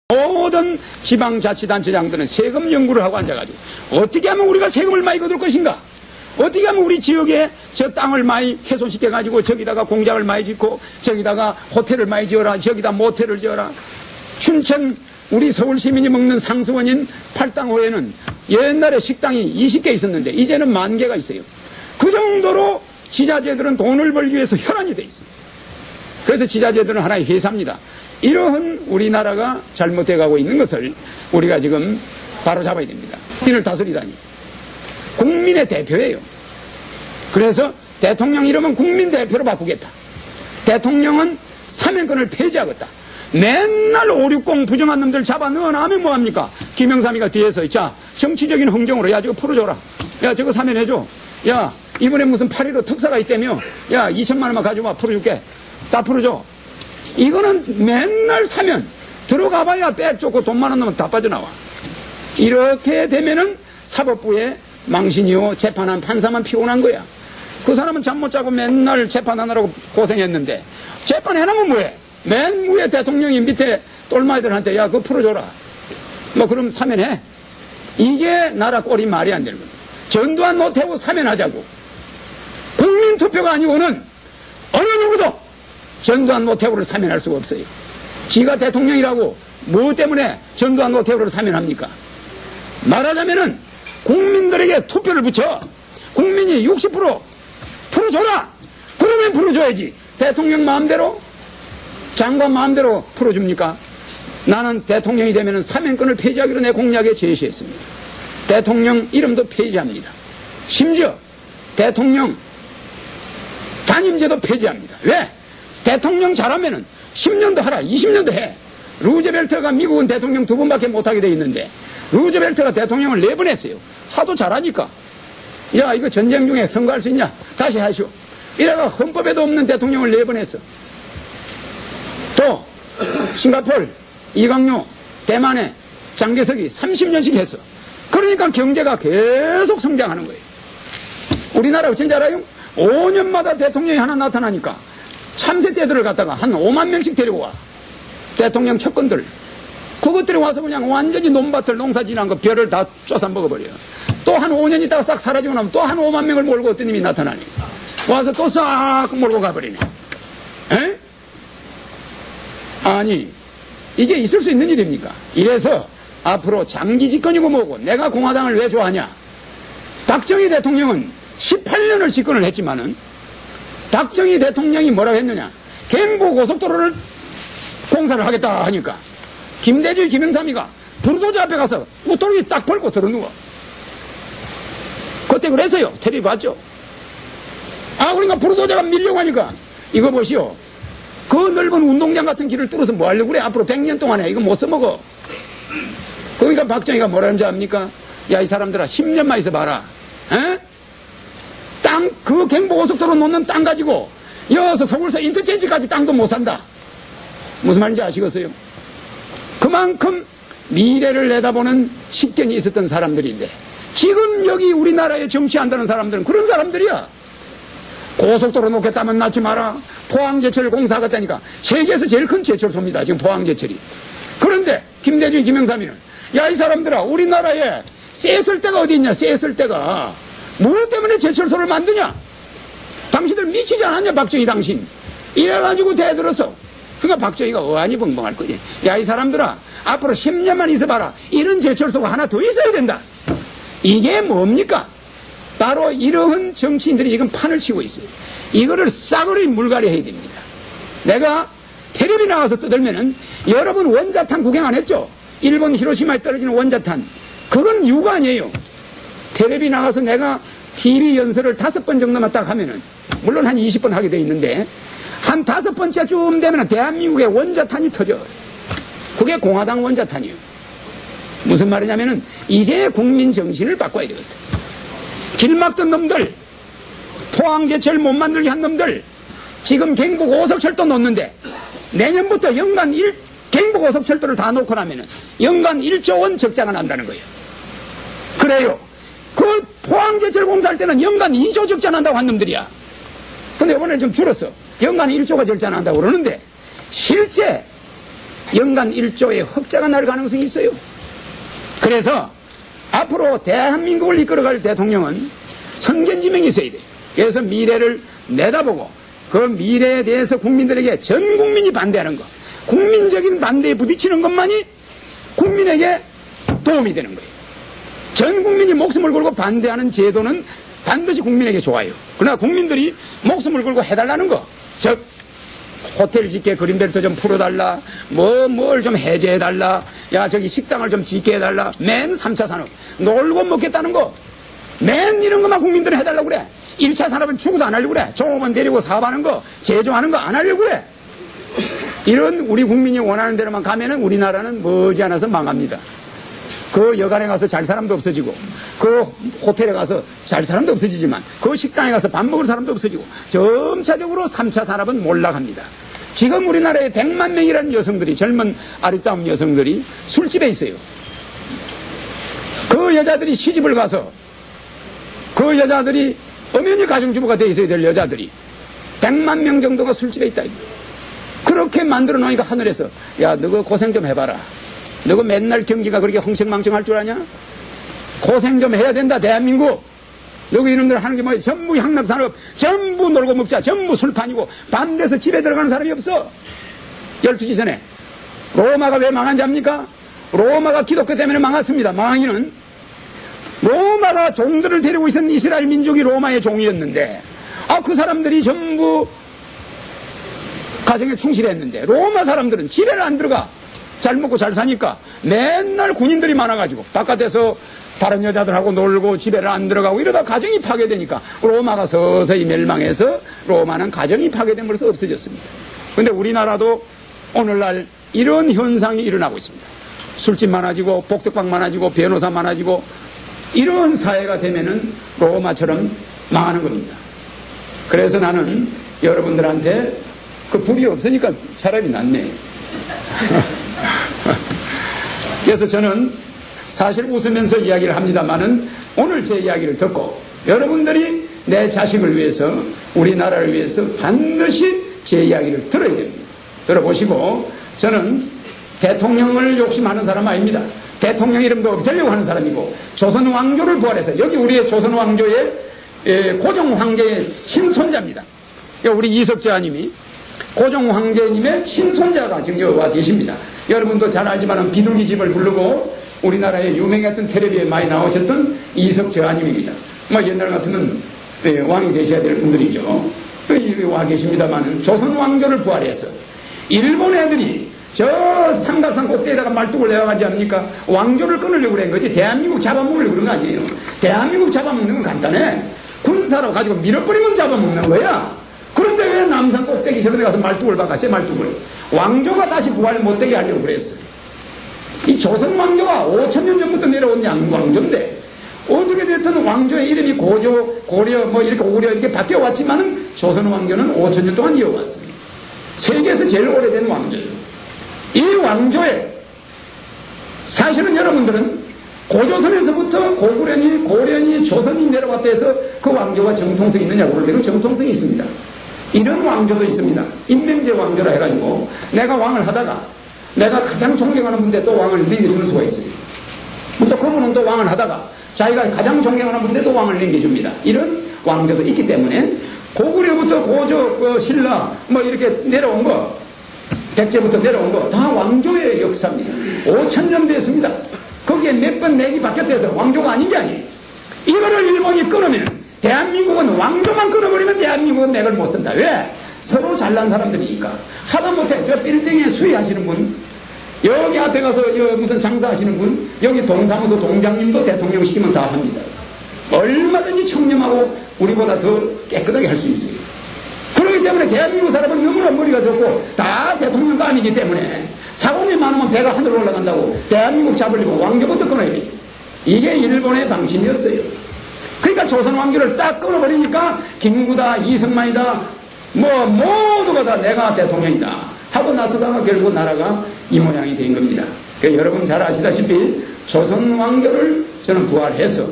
모든 지방자치단체장들은 세금 연구를 하고 앉아가지고 어떻게 하면 우리가 세금을 많이 거둘 것인가, 어떻게 하면 우리 지역에 저 땅을 많이 훼손시켜가지고 저기다가 공장을 많이 짓고 저기다가 호텔을 많이 지어라, 저기다 모텔을 지어라. 춘천 우리 서울 시민이 먹는 상수원인 팔당호에는 옛날에 식당이 20개 있었는데 이제는 10,000개가 있어요. 그 정도로 지자체들은 돈을 벌기 위해서 혈안이 돼 있어요. 그래서 지자체들은 하나의 회사입니다. 이러한 우리나라가 잘못돼 가고 있는 것을 우리가 지금 바로잡아야 됩니다. 국민을 다스리다니. 국민의 대표예요. 그래서 대통령 이름은 국민 대표로 바꾸겠다. 대통령은 사면권을 폐지하겠다. 맨날 560 부정한 놈들 잡아 넣어놔면 뭐합니까? 김영삼이가 뒤에서 자 정치적인 흥정으로 야 저거 풀어줘라. 야 저거 사면해줘. 야 이번에 무슨 8.15 특사가 있다며. 야 2,000만 원만 가져와 풀어줄게. 다 풀어줘. 이거는 맨날 사면 들어가봐야 빼쫓고 돈 많은 놈은 다 빠져나와. 이렇게 되면은 사법부에 망신이요 재판한 판사만 피곤한 거야. 그 사람은 잠 못 자고 맨날 재판하느라고 고생했는데 재판해놓으면 뭐해? 맨 위에 대통령이 밑에 똘마이들한테 야 그거 풀어줘라. 뭐 그럼 사면해. 이게 나라 꼴이 말이 안 되는 거야. 전두환 노태우 사면하자고. 국민투표가 아니고는 어느 누구도 전두환 노태우를 사면할 수가 없어요. 지가 대통령이라고 뭐 때문에 전두환 노태우를 사면합니까? 말하자면은 국민들에게 투표를 붙여 국민이 60% 풀어줘라. 그러면 풀어줘야지. 대통령 마음대로 장관 마음대로 풀어줍니까? 나는 대통령이 되면은 사면권을 폐지하기로 내 공약에 제시했습니다. 대통령 이름도 폐지합니다. 심지어 대통령 단임제도 폐지합니다. 왜? 대통령 잘하면은 10년도 하라, 20년도 해. 루즈벨트가 미국은 대통령 2번밖에 못하게 돼 있는데 루즈벨트가 대통령을 4번 했어요. 하도 잘하니까. 야 이거 전쟁 중에 선거할 수 있냐? 다시 하시오. 이래가 헌법에도 없는 대통령을 4번 했어. 또 싱가포르, 이강요, 대만의 장개석이 30년씩 했어. 그러니까 경제가 계속 성장하는 거예요. 우리나라 어쩐지 알아요? 5년마다 대통령이 하나 나타나니까 참새 떼들을 갖다가 한 5만 명씩 데리고 와. 대통령 척건들. 그것들이 와서 그냥 완전히 논밭을 농사 지난 거 별을 다 쫓아 먹어버려요. 또 한 5년 있다가 싹 사라지고 나면 또 한 5만 명을 몰고 어떤 놈이 나타나니. 와서 또 싹 몰고 가버리네. 에? 아니, 이게 있을 수 있는 일입니까? 이래서 앞으로 장기 집권이고 뭐고 내가 공화당을 왜 좋아하냐? 박정희 대통령은 18년을 집권을 했지만은 박정희 대통령이 뭐라고 했느냐? 경부고속도로를 공사를 하겠다 하니까 김대중, 김영삼이가 불도저 앞에 가서 옷도둑이 딱 벌고 들어누워. 그때 그래서요. 텔레비 봤죠? 아, 그러니까 불도저가 밀려고 하니까 이거 보시오. 그 넓은 운동장 같은 길을 뚫어서 뭐 하려고 그래? 앞으로 100년 동안에 이거 못 써먹어. 그러니까 박정희가 뭐라는지 압니까? 야, 이 사람들아 10년만 있어봐라. 에? 땅, 그 경부고속도로 놓는 땅 가지고 여기서 서울서 인터체인지까지 땅도 못 산다. 무슨 말인지 아시겠어요? 그만큼 미래를 내다보는 식견이 있었던 사람들인데 지금 여기 우리나라에 정치한다는 사람들은 그런 사람들이야. 고속도로 놓겠다면 낳지 마라. 포항제철 공사하겠다니까 세계에서 제일 큰 제철소입니다. 지금 포항제철이. 그런데 김대중, 김영삼이는 야, 이 사람들아 우리나라에 쎄쓸 데가 어디 있냐? 쎄쓸 데가 뭐 때문에 제철소를 만드냐? 당신들 미치지 않았냐? 박정희 당신. 이래가지고 대들어서 그러니까 박정희가 어안이 벙벙할 거지. 야, 이 사람들아 앞으로 10년만 있어봐라. 이런 제철소가 하나 더 있어야 된다. 이게 뭡니까? 바로 이러한 정치인들이 지금 판을 치고 있어요. 이거를 싸그리 물갈이 해야 됩니다. 내가 텔레비 나가서 떠들면은 여러분 원자탄 구경 안 했죠? 일본 히로시마에 떨어지는 원자탄. 그건 유가 아니에요. 텔레비 나가서 내가 TV 연설을 5번 정도만 딱 하면은 물론 한 20번 하게 돼 있는데 한 5번째쯤 되면 대한민국의 원자탄이 터져. 그게 공화당 원자탄이에요. 무슨 말이냐면은 이제 국민 정신을 바꿔야 되거든. 길 막던 놈들, 포항제철 못 만들게 한 놈들, 지금 경부고속철도 놓는데 내년부터 연간 경부고속철도를 다 놓고 나면은 연간 1조 원 적자가 난다는 거예요. 그래요. 그 포항제철 공사할 때는 연간 2조 적자 난다고 한 놈들이야. 근데 이번에 좀 줄었어. 연간 1조가 적자 난다고 그러는데 실제 연간 1조의 흑자가 날 가능성이 있어요. 그래서 앞으로 대한민국을 이끌어갈 대통령은 선견지명이 있어야 돼. 그래서 미래를 내다보고 그 미래에 대해서 국민들에게 전 국민이 반대하는 것, 국민적인 반대에 부딪히는 것만이 국민에게 도움이 되는 거예요. 전 국민이 목숨을 걸고 반대하는 제도는 반드시 국민에게 좋아요. 그러나 국민들이 목숨을 걸고 해달라는 거, 즉 호텔 짓게 그린벨트 좀 풀어달라, 뭘 좀 해제해달라, 야 저기 식당을 좀 짓게 해달라, 맨 3차 산업 놀고 먹겠다는 거, 맨 이런 것만 국민들은 해달라고 그래. 1차 산업은 죽어도 안 하려고 그래. 종업원 데리고 사업하는 거, 제조하는 거 안 하려고 그래. 이런 우리 국민이 원하는 대로만 가면은 우리나라는 머지않아서 망합니다. 그 여관에 가서 잘 사람도 없어지고, 그 호텔에 가서 잘 사람도 없어지지만, 그 식당에 가서 밥 먹을 사람도 없어지고, 점차적으로 3차 산업은 몰락합니다. 지금 우리나라에 100만 명이라는 여성들이, 젊은 아리따운 여성들이 술집에 있어요. 그 여자들이 시집을 가서, 그 여자들이 엄연히 가정주부가 돼 있어야 될 여자들이 100만 명 정도가 술집에 있다. 그렇게 만들어 놓으니까 하늘에서, 야, 너가 고생 좀 해봐라. 너가 맨날 경기가 그렇게 흥청망청할 줄 아냐? 고생 좀 해야 된다, 대한민국. 너가 이놈들 하는 게 뭐야? 전부 향락산업, 전부 놀고 먹자, 전부 술판이고, 밤 돼서 집에 들어가는 사람이 없어. 12시 전에. 로마가 왜 망한지 압니까? 로마가 기독교 때문에 망했습니다. 망하기는. 로마가 종들을 데리고 있었던 이스라엘 민족이 로마의 종이었는데, 그 사람들이 전부 가정에 충실했는데, 로마 사람들은 집에를 안 들어가. 잘 먹고 잘 사니까 맨날 군인들이 많아가지고 바깥에서 다른 여자들하고 놀고 집에를 안 들어가고 이러다 가정이 파괴되니까 로마가 서서히 멸망해서 로마는 가정이 파괴됨으로써 없어졌습니다. 그런데 우리나라도 오늘날 이런 현상이 일어나고 있습니다. 술집 많아지고 복덕방 많아지고 변호사 많아지고 이런 사회가 되면은 로마처럼 망하는 겁니다. 그래서 나는 여러분들한테 그 불이 없으니까 차라리 낫네. 그래서 저는 사실 웃으면서 이야기를 합니다만은 오늘 제 이야기를 듣고 여러분들이 내 자식을 위해서 우리나라를 위해서 반드시 제 이야기를 들어야 됩니다. 들어보시고 저는 대통령을 욕심하는 사람 아닙니다. 대통령 이름도 없애려고 하는 사람이고 조선 왕조를 부활해서 여기 우리의 조선 왕조의 고종 황제의 친손자입니다. 우리 이석재아님이 고종 황제님의 친손자가 지금 여기 와 계십니다. 여러분도 잘 알지만 비둘기 집을 부르고 우리나라에 유명했던 텔레비에 많이 나오셨던 이석재아님입니다. 옛날 같으면 왕이 되셔야 될 분들이죠. 여기 와 계십니다만 조선 왕조를 부활해서 일본 애들이 저 삼각산 꼭대기에다가 말뚝을 내려가지 않습니까? 왕조를 끊으려고 그런 거지 대한민국 잡아먹으려고 그런 거 아니에요. 대한민국 잡아먹는 건 간단해. 군사로 가지고 밀어버리면 잡아먹는 거야. 그런데 왜 남산 꼭대기 저런데 가서 말뚝을 박았어요? 말뚝을. 왕조가 다시 부활 못되게 하려고 그랬어요. 이 조선 왕조가 5,000년 전부터 내려온 왕조인데 어떻게 됐든 왕조의 이름이 고조, 고려, 이렇게 오려 이렇게 바뀌어왔지만은 조선 왕조는 5,000년 동안 이어왔습니다. 세계에서 제일 오래된 왕조예요. 이 왕조에 사실은 여러분들은 고조선에서부터 고구려니 고려니 조선이 내려왔다 해서 그 왕조가 정통성이 있느냐고 그러면 정통성이 있습니다. 이런 왕조도 있습니다. 임명제 왕조라 해가지고 내가 왕을 하다가 내가 가장 존경하는 분인데 또 왕을 넘겨주는 수가 있어요. 또 그분은 또 왕을 하다가 자기가 가장 존경하는 분인데 또 왕을 넘겨줍니다. 이런 왕조도 있기 때문에 고구려부터 고조, 신라 이렇게 내려온 거 백제부터 내려온 거 다 왕조의 역사입니다. 5,000년 됐습니다. 거기에 몇 번 맥이 바뀌었대서 왕조가 아닌 게 아니에요. 이거를 일본이 끊으면 대한민국은 왕조만 끊어버리면 대한민국은 맥을 못 쓴다. 왜? 서로 잘난 사람들이니까. 하다못해 저 빌딩에 수의하시는 분, 여기 앞에 가서 무슨 장사하시는 분, 여기 동사무소 동장님도 대통령 시키면 다 합니다. 얼마든지 청렴하고 우리보다 더 깨끗하게 할 수 있어요. 그렇기 때문에 대한민국 사람은 너무나 머리가 좋고 다 대통령도 아니기 때문에 사고이 많으면 배가 하늘로 올라간다고 대한민국 잡으려고 왕조부터 끊어야 돼. 이게 일본의 방침이었어요. 그러니까 조선 왕조를 딱 끊어버리니까 김구다, 이승만이다, 모두가 다 내가 대통령이다 하고 나서다가 결국 나라가 이 모양이 된 겁니다. 그러니까 여러분 잘 아시다시피 조선 왕조를 저는 부활해서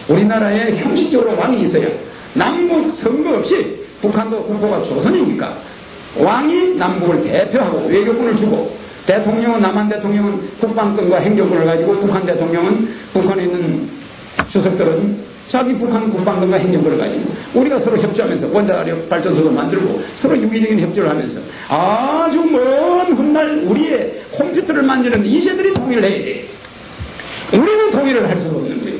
우리나라에 형식적으로 왕이 있어야 남북 선거 없이 북한도 국호가 조선이니까 왕이 남북을 대표하고 외교권을 주고 대통령은, 남한 대통령은 국방권과 행정권을 가지고 북한 대통령은, 북한에 있는 주석들은 자기 북한 국방권과 행정권을 가지고 우리가 서로 협조하면서 원자력 발전소도 만들고 서로 유기적인 협조를 하면서 아주 먼 훗날 우리의 컴퓨터를 만드는 이세들이 통일을 해야 돼. 우리는 통일을 할 수가 없는 거예요.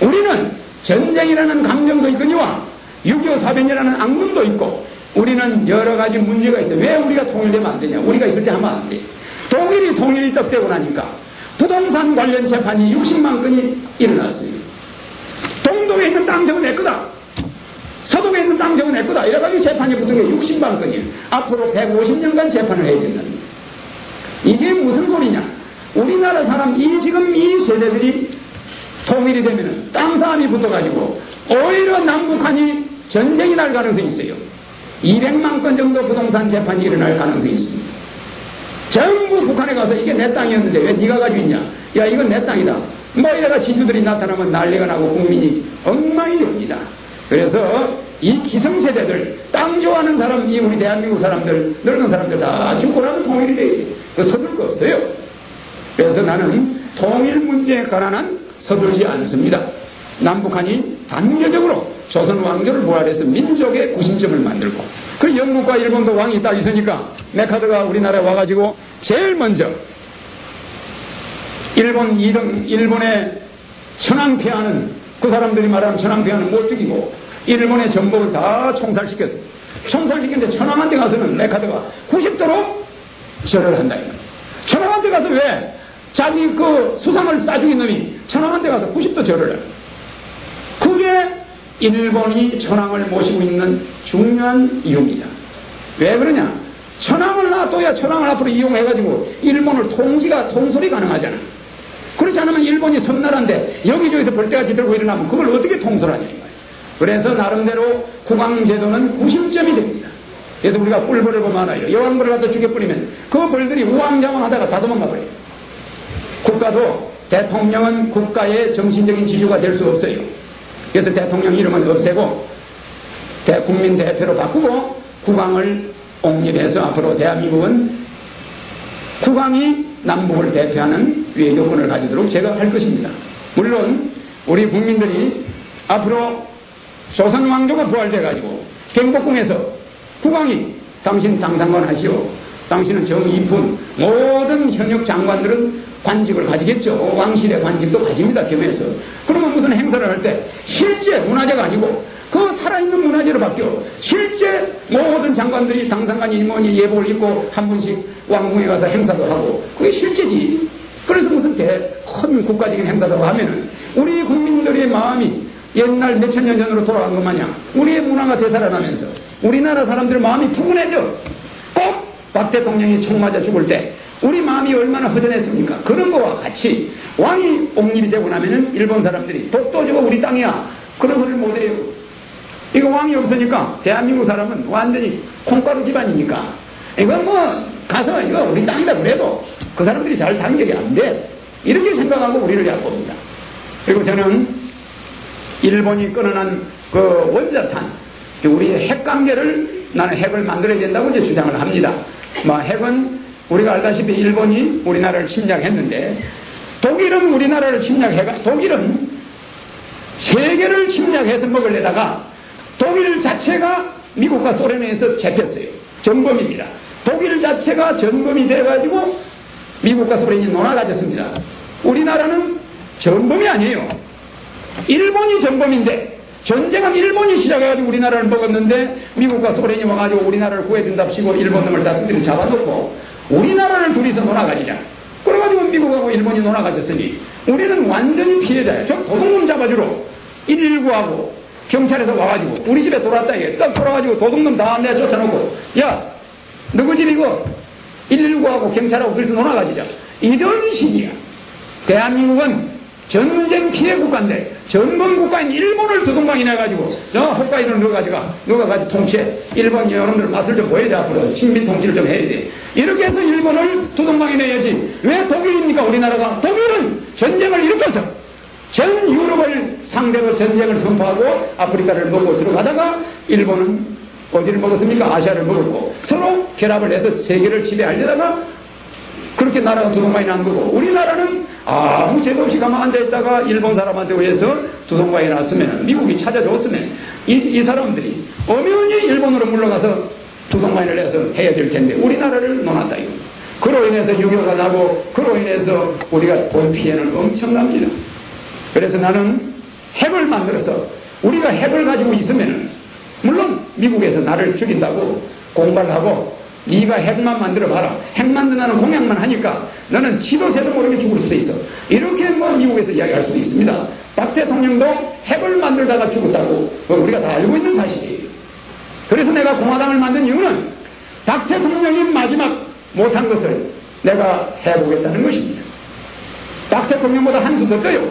우리는 전쟁이라는 감정도 있거니와 6.25 사변이라는 악몽도 있고 우리는 여러 가지 문제가 있어요. 왜 우리가 통일되면 안 되냐? 우리가 있을 때 하면 안 돼. 독일이 통일이 딱 되고 나니까 부동산 관련 재판이 60만 건이 일어났어요. 동독에 있는 땅 저거 내 거다. 서독에 있는 땅 저거 내 거다. 이래가지고 재판이 붙은 게 60만 건이에요. 앞으로 150년간 재판을 해야 된다는 거예요. 이게 무슨 소리냐? 우리나라 사람, 지금 이 세대들이 통일이 되면은 땅 싸움이 붙어가지고 오히려 남북한이 전쟁이 날 가능성이 있어요. 200만 건 정도 부동산 재판이 일어날 가능성이 있습니다. 전부 북한에 가서 이게 내 땅이었는데 왜 네가 가지고 있냐? 야, 이건 내 땅이다. 뭐 이래가 지주들이 나타나면 난리가 나고 국민이 엉망이 됩니다. 그래서 이 기성세대들, 땅 좋아하는 사람, 이 우리 대한민국 사람들, 늙은 사람들 다 죽고 나면 통일이 돼야 돼. 그 서둘 거 없어요. 그래서 나는 통일 문제에 관한 한 서둘지 않습니다. 남북한이 단계적으로 조선 왕조를 부활해서 민족의 구심점을 만들고, 그 영국과 일본도 왕이 딱 있으니까 메카드가 우리나라에 와가지고 제일 먼저 일본 2등, 일본의 천황폐하는, 그 사람들이 말하는 천황폐하는 못 죽이고 일본의 전복을 다 총살시켰어요. 총살시켰는데 천황한테 가서는 메카드가 90도로 절을 한다. 천황한테 가서 왜 자기 그 수상을 싸죽인 놈이 천황한테 가서 90도 절을 해요. 그게 일본이 천황을 모시고 있는 중요한 이유입니다. 왜 그러냐? 천황을 놔둬야 천황을 앞으로 이용해가지고 일본을 통솔이 가능하잖아. 그렇지 않으면 일본이 섬나라인데 여기저기서 벌떼같이 들고 일어나면 그걸 어떻게 통솔하냐 이거예요. 그래서 나름대로 국왕제도는 구심점이 됩니다. 그래서 우리가 꿀벌을 보면 알아요. 여왕벌을 갖다 죽여버리면 그 벌들이 우왕좌왕하다가 다 도망가 버려요. 국가도, 대통령은 국가의 정신적인 지주가 될 수 없어요. 그래서 대통령 이름은 없애고 국민 대표로 바꾸고 국왕을 옹립해서 앞으로 대한민국은 국왕이 남북을 대표하는 외교권을 가지도록 제가 할 것입니다. 물론 우리 국민들이 앞으로 조선 왕조가 부활돼가지고 경복궁에서 국왕이 당신 당상관 하시오, 당신은 정이푼, 모든 현역 장관들은 관직을 가지겠죠. 왕실의 관직도 가집니다. 겸해서. 그러면 무슨 행사를 할 때 실제 문화재가 아니고 그 살아있는 문화재로 바뀌어 실제 모든 장관들이 당상관이 뭐니 예복을 입고 한 번씩 왕궁에 가서 행사도 하고 그게 실제지. 그래서 무슨 큰 국가적인 행사도 하면은 우리 국민들의 마음이 옛날 몇천 년 전으로 돌아간 것 마냥 우리의 문화가 되살아나면서 우리나라 사람들의 마음이 푸근해져. 꼭 박 대통령이 총 맞아 죽을 때 우리 마음이 얼마나 허전했습니까? 그런 거와 같이 왕이 옹립이 되고 나면은 일본 사람들이 독도 저거 우리 땅이야. 그런 소리를 못해요. 이거 왕이 없으니까 대한민국 사람은 완전히 콩가루 집안이니까 이건 뭐 가서 이거 우리 땅이다 그래도 그 사람들이 잘 단결이 안 돼. 이렇게 생각하고 우리를 얕봅니다. 그리고 저는 일본이 끊어난 그 원자탄, 우리의 핵관계를 나는 핵을 만들어야 된다고 이제 주장을 합니다. 뭐 핵은 우리가 알다시피 일본이 우리나라를 침략했는데 독일은 우리나라를 침략해가 독일은 세계를 침략해서 먹으려다가 독일 자체가 미국과 소련에 의해서 잡혔어요. 전범입니다. 독일 자체가 전범이 돼가지고 미국과 소련이 놀아가졌습니다. 우리나라는 전범이 아니에요. 일본이 전범인데 전쟁은 일본이 시작해가지고 우리나라를 먹었는데 미국과 소련이 와가지고 우리나라를 구해준답시고 일본 놈을 다 잡아놓고 우리나라를 둘이서 놀아가지자. 그래가지고 미국하고 일본이 놀아가졌으니 우리는 완전히 피해자야. 저 도둑놈 잡아주러 119하고 경찰에서 와가지고 우리 집에 돌아왔다 이게 딱 돌아가지고 도둑놈 다 내가 쫓아놓고 야 누구 집 이거 119하고 경찰하고 둘이서 놀아가지자. 이런 식이야. 대한민국은 전쟁 피해 국가인데 전범 국가인 일본을 두둥강이 내가지고 저 홋카이도를 누가 가지 통치해. 일본 여러분들 맛을 좀 보여야 돼. 앞으로 식민 통치를 좀 해야 돼. 이렇게 해서 일본을 두둥강이 내야지. 왜 독일입니까? 우리나라가 독일은 전쟁을 일으켜서 전 유럽을 상대로 전쟁을 선포하고 아프리카를 먹고 들어가다가 일본은 어디를 먹었습니까? 아시아를 먹었고 서로 결합을 해서 세계를 지배하려다가 그렇게 나라가 두동강이 난 거고, 우리나라는 아무 죄도 없이 가만 앉아있다가 일본 사람한테 의해서 두동강이 났으면, 미국이 찾아줬으면 이 사람들이 엄연히 일본으로 물러가서 두동강을 내서 해야 될 텐데 우리나라를 놓았다 이거. 그로 인해서 유교가 나고 그로 인해서 우리가 본 피해는 엄청납니다. 그래서 나는 핵을 만들어서 우리가 핵을 가지고 있으면은 물론 미국에서 나를 죽인다고 공갈을 하고 네가 핵만 만들어봐라. 핵 만든다는 공약만 하니까 너는 지도새도 모르게 죽을 수도 있어. 이렇게 뭐 미국에서 이야기할 수도 있습니다. 박 대통령도 핵을 만들다가 죽었다고 우리가 다 알고 있는 사실이에요. 그래서 내가 공화당을 만든 이유는 박 대통령이 마지막 못한 것을 내가 해보겠다는 것입니다. 박 대통령보다 한 수 더 떠요.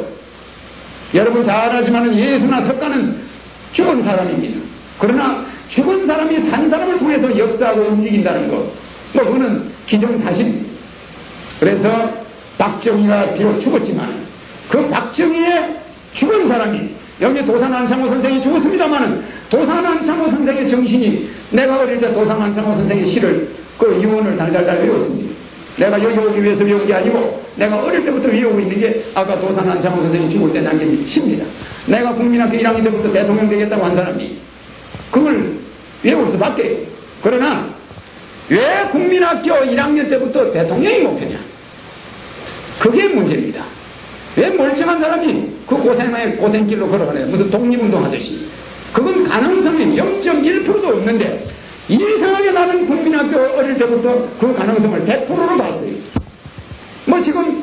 여러분 잘 알지만 예수나 석가는 죽은 사람입니다. 그러나 죽은 사람이 산 사람을 통해서 역사하고 움직인다는 것, 뭐 그거는 기정사실입니다. 그래서 박정희가 비록 죽었지만 그 박정희의 죽은 사람이, 여기 도산 안창호 선생이 죽었습니다마는 도산 안창호 선생의 정신이, 내가 어릴 때 도산 안창호 선생의 시를 그 유언을 달달달 외웠습니다. 내가 여기 오기 위해서 외운 게 아니고 내가 어릴 때부터 외우고 있는 게 아까 도산 안창호 선생이 죽을 때 남긴 시입니다. 내가 국민학교 1학년 때부터 대통령 되겠다고 한 사람이 그걸 외울 수밖에. 그러나 왜 국민학교 1학년 때부터 대통령이 목표냐? 그게 문제입니다. 왜 멀쩡한 사람이 그 고생길로 걸어가냐? 무슨 독립운동 하듯이. 그건 가능성이 0.1%도 없는데 이상하게 나는 국민학교 어릴 때부터 그 가능성을 100%로 봤어요. 뭐 지금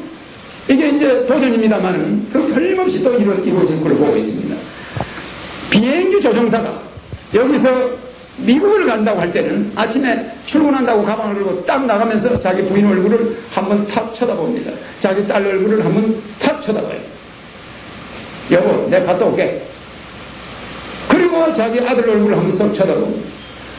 이게 이제 도전입니다만은 그 틀림없이 또 이루어질 걸 보고 있습니다. 비행기 조종사가 여기서 미국을 간다고 할 때는 아침에 출근한다고 가방을 들고 딱 나가면서 자기 부인 얼굴을 한번 탁 쳐다봅니다. 자기 딸 얼굴을 한번 탁 쳐다봐요. 여보, 내가 갔다 올게. 그리고 자기 아들 얼굴을 한번 썩 쳐다봅니다.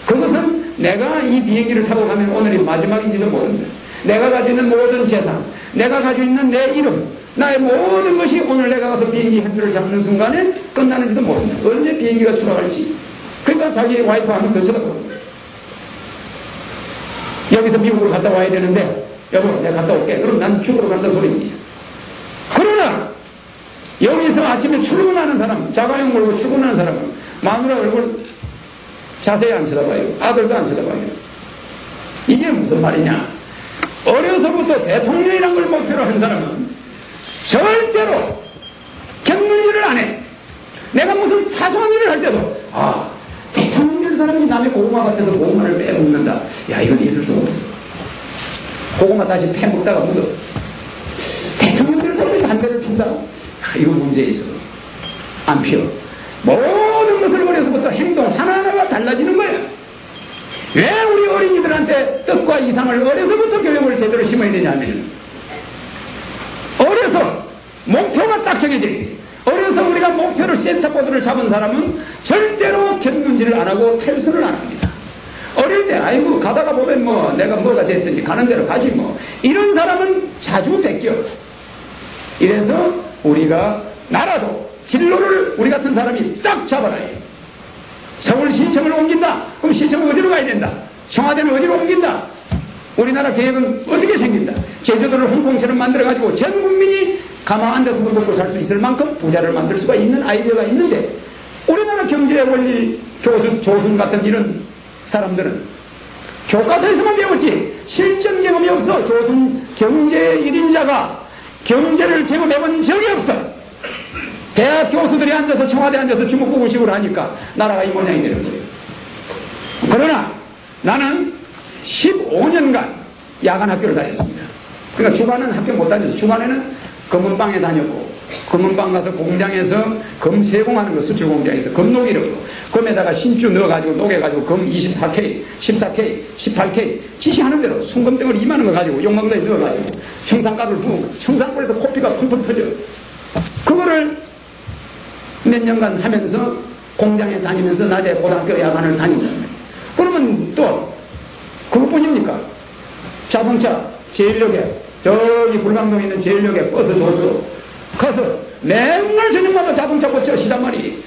그것은 내가 이 비행기를 타고 가면 오늘이 마지막인지도 모른다. 내가 가지고 있는 모든 재산, 내가 가지고 있는 내 이름, 나의 모든 것이 오늘 내가 가서 비행기 한 줄을 잡는 순간에 끝나는지도 모른다. 언제 비행기가 출항할지. 그러니까 자기 와이프 한번 더 쳐다봅니다. 여기서 미국으로 갔다 와야 되는데 여보 내가 갔다 올게. 그럼 난 죽으러 간다 소리입니다. 그러나 여기서 아침에 출근하는 사람, 자가용 몰고 출근하는 사람은 마누라 얼굴 자세히 안 쳐다봐요. 아들도 안 쳐다봐요. 이게 무슨 말이냐? 어려서부터 대통령이란 걸 목표로 한 사람은 절대로 경문질을 안 해. 내가 무슨 사소한 일을 할 때도 대통령 될 사람이 남의 고구마 밭에서 고구마를 빼먹는다. 야 이건 있을 수가 없어. 고구마 다시 빼먹다가 묻어. 대통령 될 사람이 담배를 핀다. 이거 문제 있어. 안 피워. 모든 것을 어려서부터 행동 하나하나가 달라지는 거예요. 왜 우리 어린이들한테 뜻과 이상을 어려서부터 교육을 제대로 심어야 되냐면 어려서 목표가 딱 정해져 있대. 어려서 우리가 목표를 센터보드를 잡은 사람은 절대로 견눈질을 안 하고 탈선을 안 합니다. 어릴 때 아이고 가다가 보면 뭐 내가 뭐가 됐든지 가는 대로 가지 뭐 이런 사람은 자주 베껴. 이래서 우리가 나라도 진로를 우리 같은 사람이 딱 잡아놔요. 서울시청을 옮긴다. 그럼 시청은 어디로 가야 된다? 청와대는 어디로 옮긴다? 우리나라 계획은 어떻게 생긴다? 제주도를 홍콩처럼 만들어가지고 전 국민이 가만 앉아서도 먹고 살 수 있을 만큼 부자를 만들 수가 있는 아이디어가 있는데 우리나라 경제원리 조순 같은 이런 사람들은 교과서에서만 배웠지 실전 경험이 없어. 조순 경제 1인자가 경제를 경험해본 적이 없어. 대학 교수들이 앉아서 청와대에 앉아서 주먹구구식으로 하니까 나라가 이 모양이 되는 거예요. 그러나 나는 15년간 야간 학교를 다녔습니다. 그러니까 주간은 학교 못 다녔어. 주간에는 검은방에 다녔고 검은방 가서 공장에서 검 세공하는 거 수출 공장에서 검 녹이는 거 검에다가 신주 넣어가지고 녹여가지고 검 24K, 14K, 18K 지시하는 대로 순검덩어리 이만한 거 가지고 용망대에 넣어가지고 청산가루를 부으고 청산불에서 코피가 펑펑 터져. 그거를 몇 년간 하면서 공장에 다니면서 낮에 고등학교 야간을 다닌다. 그러면 또 그것뿐입니까? 자동차 제일역에 저기 불광동에 있는 제일역에 버스 줘서 가서 맨날 저녁마다 자동차 고쳐 시단 말이.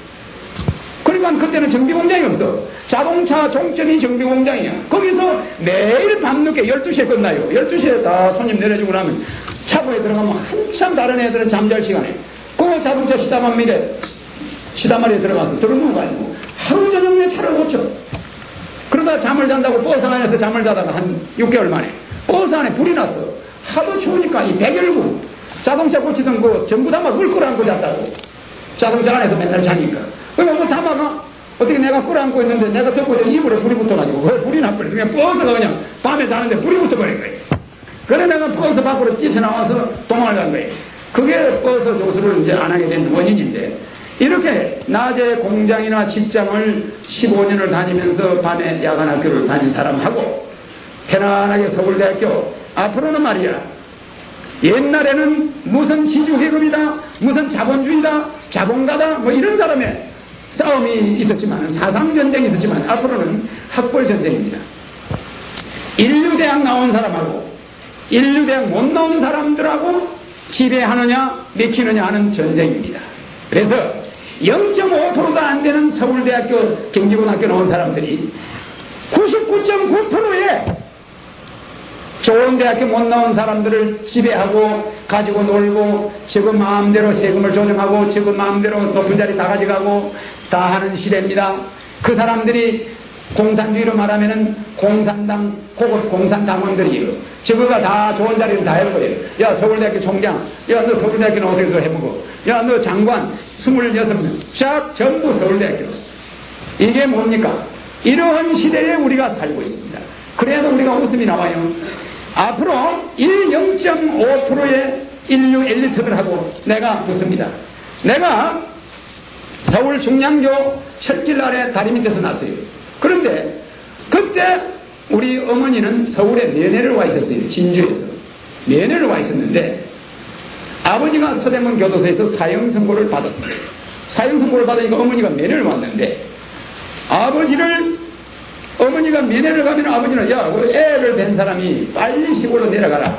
그러니까 보니까 그때는 정비공장이 없어. 자동차 종점이 정비공장이야. 거기서 매일 밤늦게 12시에 끝나요. 12시에 다 손님 내려주고 나면 차고에 들어가면 한참 다른 애들은 잠잘 시간에 그 자동차 시다마리에 들어가서 들어오는 거 아니고 하루 저녁 내 차를 고쳐. 그러다 잠을 잔다고 버스 안에서 잠을 자다가 한 6개월 만에 버스 안에 불이 났어. 하도 추우니까 이 백열구 자동차 고치던 그 전부 다 막 끌어안고 잤다고. 자동차 안에서 맨날 자니까. 그러니까 그 다마가 어떻게 내가 끌어안고 있는데 내가 덮고 있는 이불에 불이 붙어가지고 왜 불이 나버려. 그냥 버스가 그냥 밤에 자는데 불이 붙어버린 거예요. 그래 내가 버스 밖으로 뛰쳐나와서 도망을 간 거예요. 그게 버스 조수를 이제 안 하게 된 원인인데, 이렇게 낮에 공장이나 직장을 15년을 다니면서 밤에 야간 학교를 다닌 사람하고 편안하게 서울대학교, 앞으로는 말이야, 옛날에는 무슨 지주계급이다, 무슨 자본주의다, 자본가다, 뭐 이런 사람의 싸움이 있었지만, 사상전쟁이 있었지만, 앞으로는 학벌전쟁입니다. 인류대학 나온 사람하고 인류대학 못 나온 사람들하고 지배하느냐 맥히느냐 하는 전쟁입니다. 그래서 0.5%도 안 되는 서울대학교 경기고등학교 나온 사람들이 99.9%의 좋은 대학교 못 나온 사람들을 지배하고 가지고 놀고 지금 마음대로 세금을 조정하고 지금 마음대로 높은 자리 다 가져가고 다 하는 시대입니다. 그 사람들이 공산주의로 말하면은 공산당 고급 공산당원들이에요. 저거가 다 좋은 자리는 다 해버려요. 야 서울대학교 총장, 야 너 서울대학교 나오세요. 너 해보고, 야 너 장관 26명 쫙 전부 서울대학교. 이게 뭡니까? 이러한 시대에 우리가 살고 있습니다. 그래도 우리가 웃음이 나와요. 앞으로 0.5%의 인류 엘리트들하고 내가 붙습니다. 내가 서울 중량교 철길 아래 다리 밑에서 났어요. 그런데 그때 우리 어머니는 서울에 면회를 와 있었어요. 진주에서 면회를 와 있었는데 아버지가 서대문 교도소에서 사형 선고를 받았습니다. 사형 선고를 받으니까 어머니가 면회를 왔는데, 어머니가 면회를 가면 아버지는, 야 우리 애를 뵌 사람이 빨리 시골로 내려가라,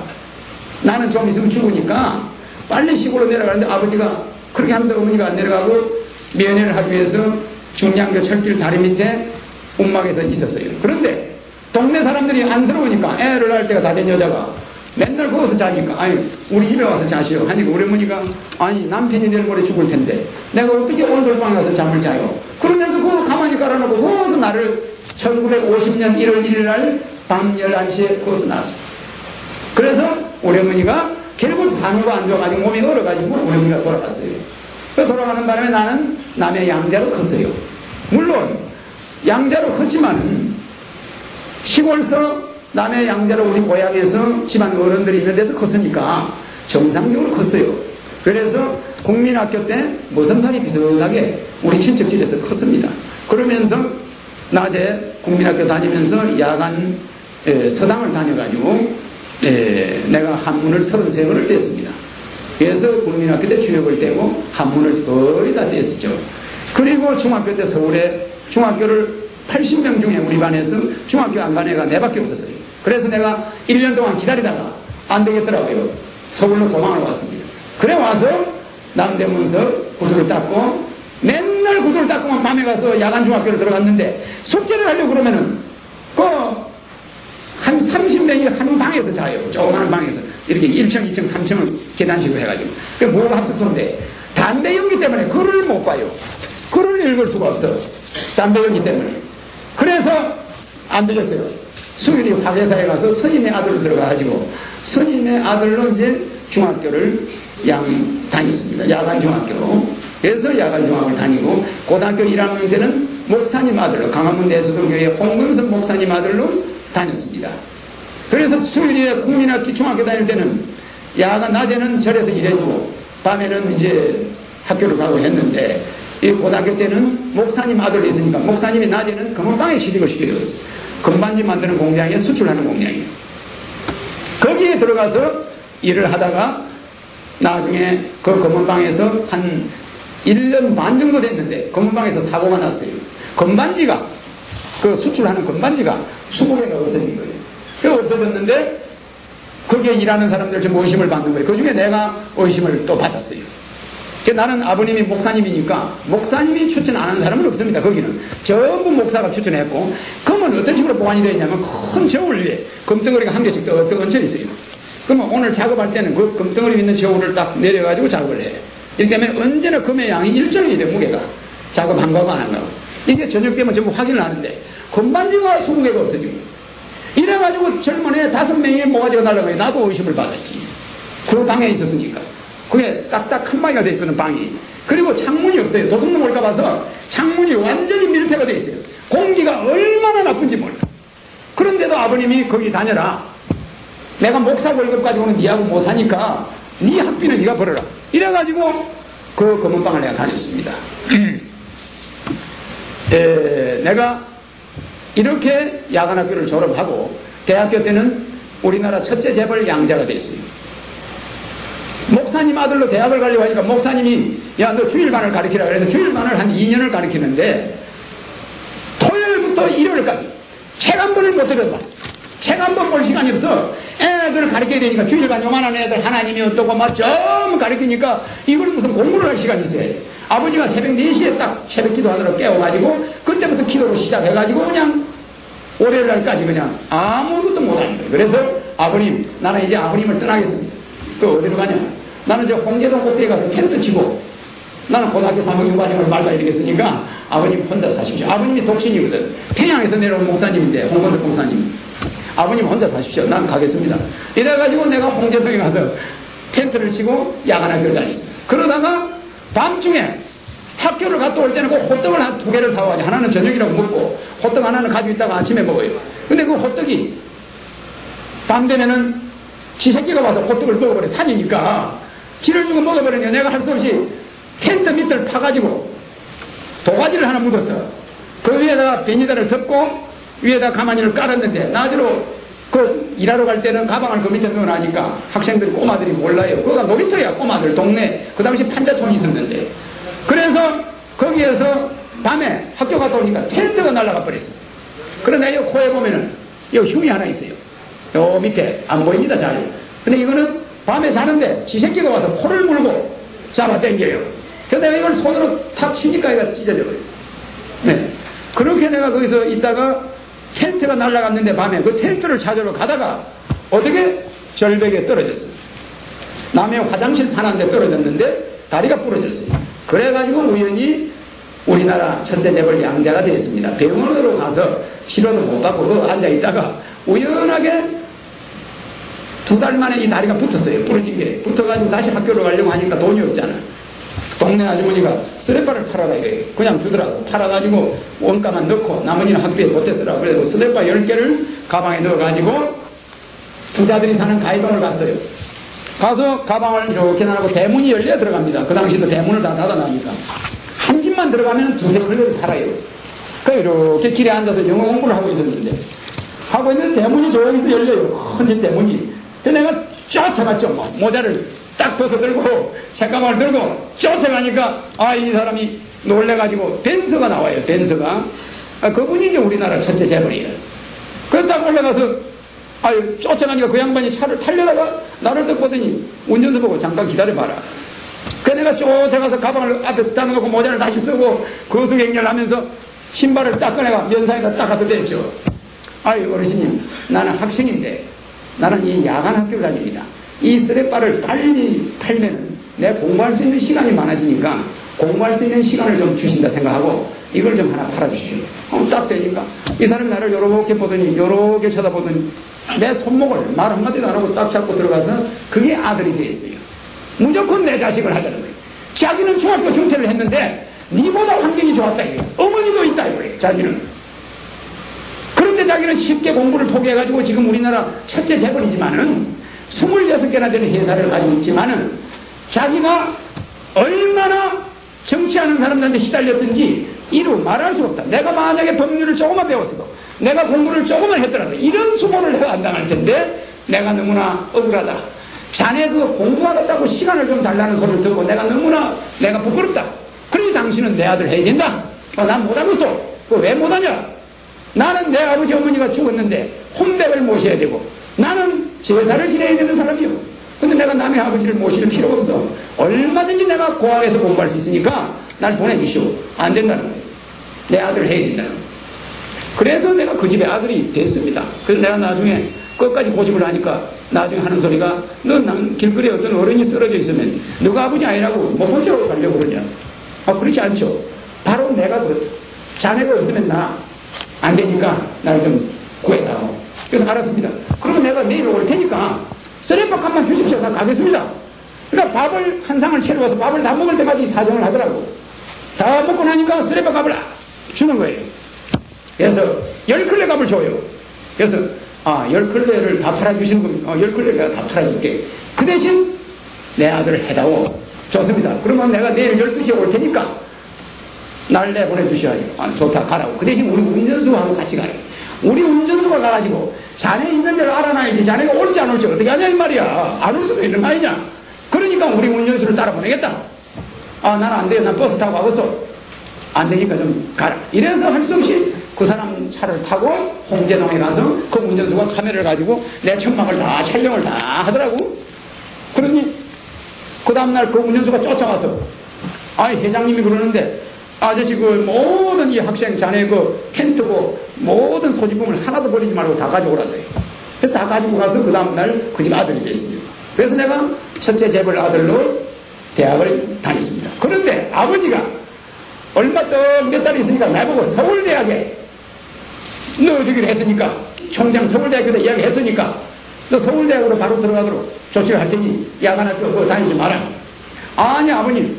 나는 좀 있으면 죽으니까 빨리 시골로 내려가는데, 아버지가 그렇게 하는데 어머니가 안 내려가고 면회를 하기 위해서 중량교 철길 다리 밑에 움막에서 있었어요. 그런데 동네 사람들이 안쓰러우니까, 애를 낳을 때가 다 된 여자가 맨날 거기서 자니까, 아니 우리 집에 와서 자시오 하니까 우리 어머니가, 아니 남편이 내일 모레 죽을 텐데 내가 어떻게 온돌방에 가서 잠을 자요. 그러면서 그거 가만히 깔아놓고 거기서 나를 1950년 1월 1일 날 밤 11시에 거기서 낳았어. 그래서 우리 어머니가 결국 산후가 안 좋아가지고 몸이 얼어가지고 우리 어머니가 돌아갔어요. 그 돌아가는 바람에 나는 남의 양자로 컸어요. 물론 양자로 컸지만은 시골서 남의 양자로 우리 고향에서 집안 어른들이 있는 데서 컸으니까 정상적으로 컸어요. 그래서 국민학교 때 모성살이 비슷하게 우리 친척집에서 컸습니다. 그러면서 낮에 국민학교 다니면서 야간 서당을 다녀가지고 내가 한문을 33번을 뗐습니다. 그래서 국민학교 때 주역을 떼고 한문을 거의 다 뗐었죠. 그리고 중학교 때 서울에 중학교를 80명 중에 우리 반에서 중학교 안 간 애가 4밖에 없었어요. 그래서 내가 1년 동안 기다리다가 안 되겠더라고요. 서울로 도망을 왔습니다. 그래 와서 남대문서 구두를 닦고, 맨날 구두를 닦고만 밤에 가서 야간 중학교를 들어갔는데, 숙제를 하려고 그러면은 한 30명이 한 방에서 자요. 조그마한 방에서 이렇게 1층, 2층, 3층을 계단식으로 해가지고. 그게 뭐가 합숙소인데 담배 연기 때문에 글을 못 봐요. 글을 읽을 수가 없어. 담배 연기 때문에. 그래서 안 되겠어요. 수일이 화계사에 가서 스님의 아들로 들어가가지고 스님의 아들로 이제 중학교를 다녔습니다. 야간 중학교. 그래서 야간 중학교를 다니고, 고등학교 1학년 때는 목사님 아들로, 강화문 내수동교회 홍근선 목사님 아들로 다녔습니다. 그래서 수일에 국민학교 중학교 다닐 때는 야간 낮에는 절에서 일해주고 밤에는 이제 학교를 가고 했는데, 이 고등학교 때는 목사님 아들이 있으니까 목사님이 낮에는 금은방에 시집을 시켜줬어요. 금반지 만드는 공장에 수출하는 공장이에요. 거기에 들어가서 일을 하다가 나중에 그 금은방에서 한 1년 반 정도 됐는데 금은방에서 사고가 났어요. 금반지가, 그 수출하는 금반지가 20개가 없어진 거예요. 그 없어졌는데 거기에 일하는 사람들 전부 의심을 받는 거예요. 그 중에 내가 의심을 또 받았어요. 나는 아버님이 목사님이니까 목사님이 추천 안 하는 사람은 없습니다. 거기는 전부 목사가 추천했고, 그러면 어떤 식으로 보관이 되어 있냐면 큰 저울 위에 금덩어리가 한 개씩 얹혀 있어요. 그러면 오늘 작업할 때는 그 금덩어리 있는 저울을 딱 내려가지고 작업을 해요. 이렇게 하면 언제나 금의 양이 일정이 돼, 무게가. 작업한 거고 안 한 거고. 이게 저녁 되면 전부 확인을 하는데 금반지가 20개가 없어지고, 이래가지고 젊은 애 5명이 모가지가 날라가요. 나도 의심을 받았지. 그 방에 있었으니까. 그게 딱딱 큰 방이가 되어 있거든, 방이. 그리고 창문이 없어요. 도둑놈 올까 봐서 창문이 완전히 밀폐가 되어 있어요. 공기가 얼마나 나쁜지 몰라. 그런데도 아버님이 거기 다녀라. 내가 목사 월급 가지고는 니하고 못 사니까 니 학비는 니가 벌어라. 이래가지고 그 검은 방을 내가 다녔습니다. 내가 이렇게 야간학교를 졸업하고 대학교 때는 우리나라 첫째 재벌 양자가 됐어요. 목사님 아들로 대학을 가려고 하니까 목사님이 야, 너 주일반을 가르치라 그래서 주일반을 한 2년을 가르치는데 토요일부터 일요일까지 책 한 번을 못 들어서 책 한 번 볼 시간이 없어. 애들을 가르쳐야 되니까 주일반 요만한 애들 하나님이 어떠고 막 좀 가르치니까 이걸 무슨 공부를 할 시간이 있어요. 아버지가 새벽 4시에 딱 새벽 기도하느라 깨워가지고 그때부터 기도로 시작해가지고 그냥 월요일 날까지 그냥 아무것도 못하는 거예요. 그래서 아버님, 나는 이제 아버님을 떠나겠습니다. 그 어디로 가냐? 나는 저 홍제동 꼭대기 가서 텐트 치고, 나는 고등학교 3학년 과정을 말라야 되겠으니까 아버님 혼자 사십시오. 아버님이 독신이거든. 평양에서 내려온 목사님인데, 홍건석 목사님. 아버님 혼자 사십시오. 난 가겠습니다. 이래가지고 내가 홍제동에 가서 텐트를 치고 야간학교를 다녔어요. 그러다가 밤중에 학교를 갔다 올 때는 그 호떡을 한 2개를 사와가지고 하나는 저녁이라고 먹고 호떡 하나는 가지고 있다가 아침에 먹어요. 근데 그 호떡이 밤 되면은 지 새끼가 와서 호떡을 먹어버려. 산이니까 기를 주고 먹어버리니까 내가 할 수 없이 텐트 밑을 파가지고 도가지를 하나 묻었어. 그 위에다가 베니다를 덮고 위에다 가마니를 깔았는데 나중에 그 일하러 갈 때는 가방을 그 밑에 넣어놔니까 학생들이 꼬마들이 몰라요. 그거가 놀이터야. 꼬마들 동네 그 당시 판자촌이 있었는데, 그래서 거기에서 밤에 학교 갔다 오니까 텐트가 날아가 버렸어. 그런데 이 코에 보면은 이 흉이 하나 있어요. 요 밑에 안 보입니다 잘. 근데 이거는 밤에 자는데 지 새끼가 와서 코를 물고 잡아 당겨요. 그래서 내가 이걸 손으로 탁 치니까 얘가 찢어져 버렸어. 네. 그렇게 내가 거기서 있다가 텐트가 날아갔는데 밤에 그 텐트를 찾으러 가다가 어떻게 절벽에 떨어졌어요. 남의 화장실 판한데 떨어졌는데 다리가 부러졌어요. 그래가지고 우연히 우리나라 첫째 재벌 양자가 되었습니다. 병원으로 가서 치료도 못 받고 그 앉아있다가 우연하게 2달 만에 이 다리가 붙었어요. 부러진 게 붙어가지고 다시 학교로 가려고 하니까 돈이 없잖아. 동네 아주머니가 쓰레빠를 팔아라 이거예요. 그냥 주더라고. 팔아가지고 원가만 넣고 나머지는 학비에 보태 쓰라고. 그래서 쓰레빠 10개를 가방에 넣어가지고 부자들이 사는 가이동을 갔어요. 가서 가방을 이렇게 놔놓고 대문이 열려 들어갑니다. 그 당시도 대문을 다 닫아놔니까 한 집만 들어가면 2-3걸레를 살아요. 그 이렇게 길에 앉아서 영어 공부를 하고 있는데 대문이 저기서 열려요. 큰 집 대문이. 그래서 내가 쫓아갔죠. 모자를 딱 벗어들고 책가방을 들고 쫓아가니까 이 사람이 놀래가지고 벤서가 나와요. 벤서가. 그분이 이제 우리나라 첫째 재벌이에요. 그래서 딱 올라가서 쫓아가니까 그 양반이 차를 타려다가 나를 딱 보더니 운전수 보고 잠깐 기다려봐라. 그래서 내가 쫓아가서 가방을 앞에 딱 놓고 모자를 다시 쓰고 거수경렬 하면서 신발을 딱 꺼내가 연상에다 딱 갖다 댔죠. 어르신님, 나는 학생인데 나는 이 야간 학교를 다닙니다. 이 쓰레빠를 빨리 팔면은 내가 공부할 수 있는 시간이 많아지니까 공부할 수 있는 시간을 좀 주신다 생각하고 이걸 좀 하나 팔아주시오. 딱 되니까 이 사람이 나를 요렇게 보더니 요렇게 쳐다보더니 내 손목을 말 한마디도 안 하고 딱 잡고 들어가서 그게 아들이 됐어요. 무조건 내 자식을 하자는 거예요. 자기는 중학교 중퇴를 했는데 니보다 환경이 좋았다 이거예요. 어머니도 있다 이거예요. 자기는. 그런데 자기는 쉽게 공부를 포기해가지고 지금 우리나라 첫째 재벌이지만은 26개나 되는 회사를 가지고 있지만은 자기가 얼마나 정치하는 사람들한테 시달렸든지 이루 말할 수 없다. 내가 만약에 법률을 조금만 배웠어도 내가 공부를 조금만 했더라도 이런 수모를 내가 안 당할 텐데 내가 너무나 억울하다. 자네 그 공부하겠다고 시간을 좀 달라는 소리를 듣고 내가 부끄럽다. 그러니 당신은 내 아들 해야 된다. 난 못하겠어. 왜 못하냐? 나는 내 아버지 어머니가 죽었는데 혼백을 모셔야 되고 나는 제사를 지내야 되는 사람이요. 근데 내가 남의 아버지를 모실 필요가 없어. 얼마든지 내가 고아에서 공부할 수 있으니까 날 보내주시오. 안 된다는 거예요. 내 아들을 해야 된다는 거예요. 그래서 내가 그 집의 아들이 됐습니다. 그래서 내가 나중에 끝까지 고집을 하니까 나중에 하는 소리가 너 길거리에 어떤 어른이 쓰러져 있으면 너가 아버지 아니라고 못 본 척하고 가려고 그러냐. 그렇지 않죠. 바로 내가 그렇다. 자네가 없으면 나 안 되니까 나를 좀 구해다오. 그래서 알았습니다. 그러면 내가 내일 올 테니까 쓰레밥 값만 주십시오. 나 가겠습니다. 그러니까 밥을 한 상을 채워서 밥을 다 먹을 때까지 사정을 하더라고. 다 먹고 나니까 쓰레밥 값을 주는 거예요. 그래서 10클레 값을 줘요. 그래서 10클레를 다 팔아주시는 겁니다. 10클레 내가 다 팔아줄게. 그 대신 내 아들을 해다오. 좋습니다. 그러면 내가 내일 12시에 올 테니까 날 내보내주셔야 해요. 좋다, 가라고. 그 대신 우리 운전수하고 같이 가래. 우리 운전수가 가가지고 자네 있는 데를 알아놔야지. 자네가 올지 안 올지 어떻게 하냐 이 말이야. 안 올 수도 있는 거 아니냐. 그러니까 우리 운전수를 따라 보내겠다. 나는 안 돼요. 난 버스 타고 가겠어. 안 되니까 좀 가라. 이래서 할 수 없이 그 사람 차를 타고 홍제동에 가서 그 운전수가 카메라를 가지고 내 천막을 다 촬영을 다 하더라고. 그러니 그 다음날 그 운전수가 쫓아와서 회장님이 그러는데 아저씨 그 모든 이 학생 자네 그 텐트고 모든 소지품을 하나도 버리지 말고 다 가져오라 그래요. 그래서 다 가지고 가서 그 다음날 그 집 아들이 됐습니다. 그래서 내가 첫째 재벌 아들로 대학을 다녔습니다. 그런데 아버지가 얼마 몇 달 있으니까 나보고 서울대학에 넣어주기로 했으니까 총장 서울대학교에 이야기했으니까 너 서울대학으로 바로 들어가도록 조치를 할 테니 야간학교 다니지 마라. 아니 아버님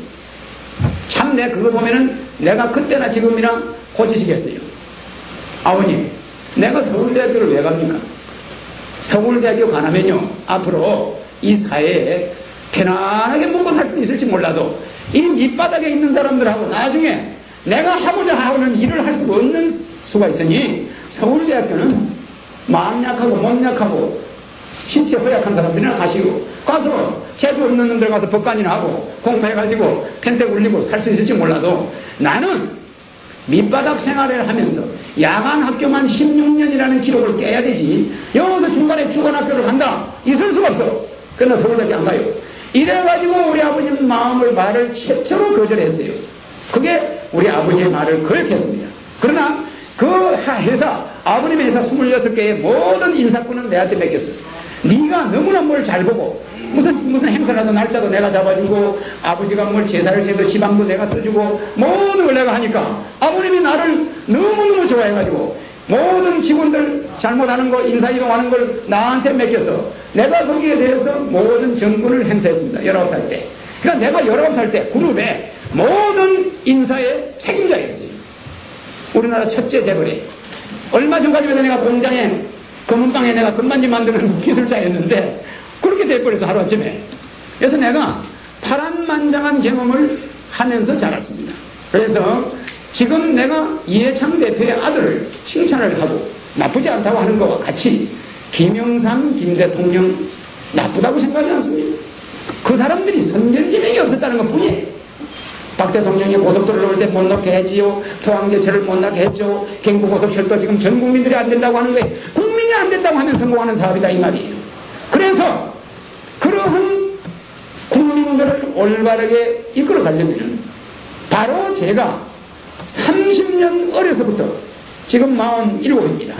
참 내 그거 보면은 내가 그때나 지금이나 고치시겠어요. 아버님 내가 서울대학교를 왜 갑니까? 서울대학교 가나면요 앞으로 이 사회에 편안하게 먹고 살 수 있을지 몰라도 이 밑바닥에 있는 사람들하고 나중에 내가 하고자 하는 일을 할 수가 없는 수가 있으니 서울대학교는 마음 약하고 몸 약하고 신체 허약한 사람들이나 가시고 가서 재주 없는 놈들 가서 법관이나 하고 공부해가지고 펜택 울리고 살 수 있을지 몰라도 나는 밑바닥 생활을 하면서 야간 학교만 16년이라는 기록을 깨야 되지 여기서 중간에 주간학교를 간다 있을 수가 없어. 그러나 서울대학교 안 가요. 이래가지고 우리 아버님 말을 최초로 거절했어요. 그게 우리 아버지의 말을 거역했습니다. 그러나 그 회사 아버님의 회사 26개의 모든 인사권은 내한테 맡겼어요. 네가 너무나 뭘 잘 보고 무슨 행사라도 날짜도 내가 잡아주고 아버지가 뭘 제사를 지어도 지방도 내가 써주고 모든 걸 내가 하니까 아버님이 나를 너무너무 좋아해가지고 모든 직원들 잘못하는 거 인사이동하는 걸 나한테 맡겨서 내가 거기에 대해서 모든 정권을 행사했습니다. 19살 때. 그러니까 내가 19살 때 그룹의 모든 인사의 책임자였어요. 우리나라 첫째 재벌이. 얼마 전까지만 내가 공장에 검은방에 내가 금반지 만드는 기술자였는데 그렇게 돼버려서 하루아침에. 그래서 내가 파란만장한 경험을 하면서 자랐습니다. 그래서 지금 내가 이해창 대표의 아들을 칭찬을 하고 나쁘지 않다고 하는 것과 같이 김영삼, 김 대통령 나쁘다고 생각하지 않습니다. 그 사람들이 선전지명이 없었다는 것 뿐이에요. 박 대통령이 고속도로를 올 때 못 넣게 했지요. 포항제철을 못 넣게 했죠. 경부고속철도 지금 전 국민들이 안 된다고 하는 거예요. 국민이 안 된다고 하면 성공하는 사업이다 이 말이에요. 그래서 그러한 국민들을 올바르게 이끌어 가려면 바로 제가 30년 어려서부터 지금 47입니다.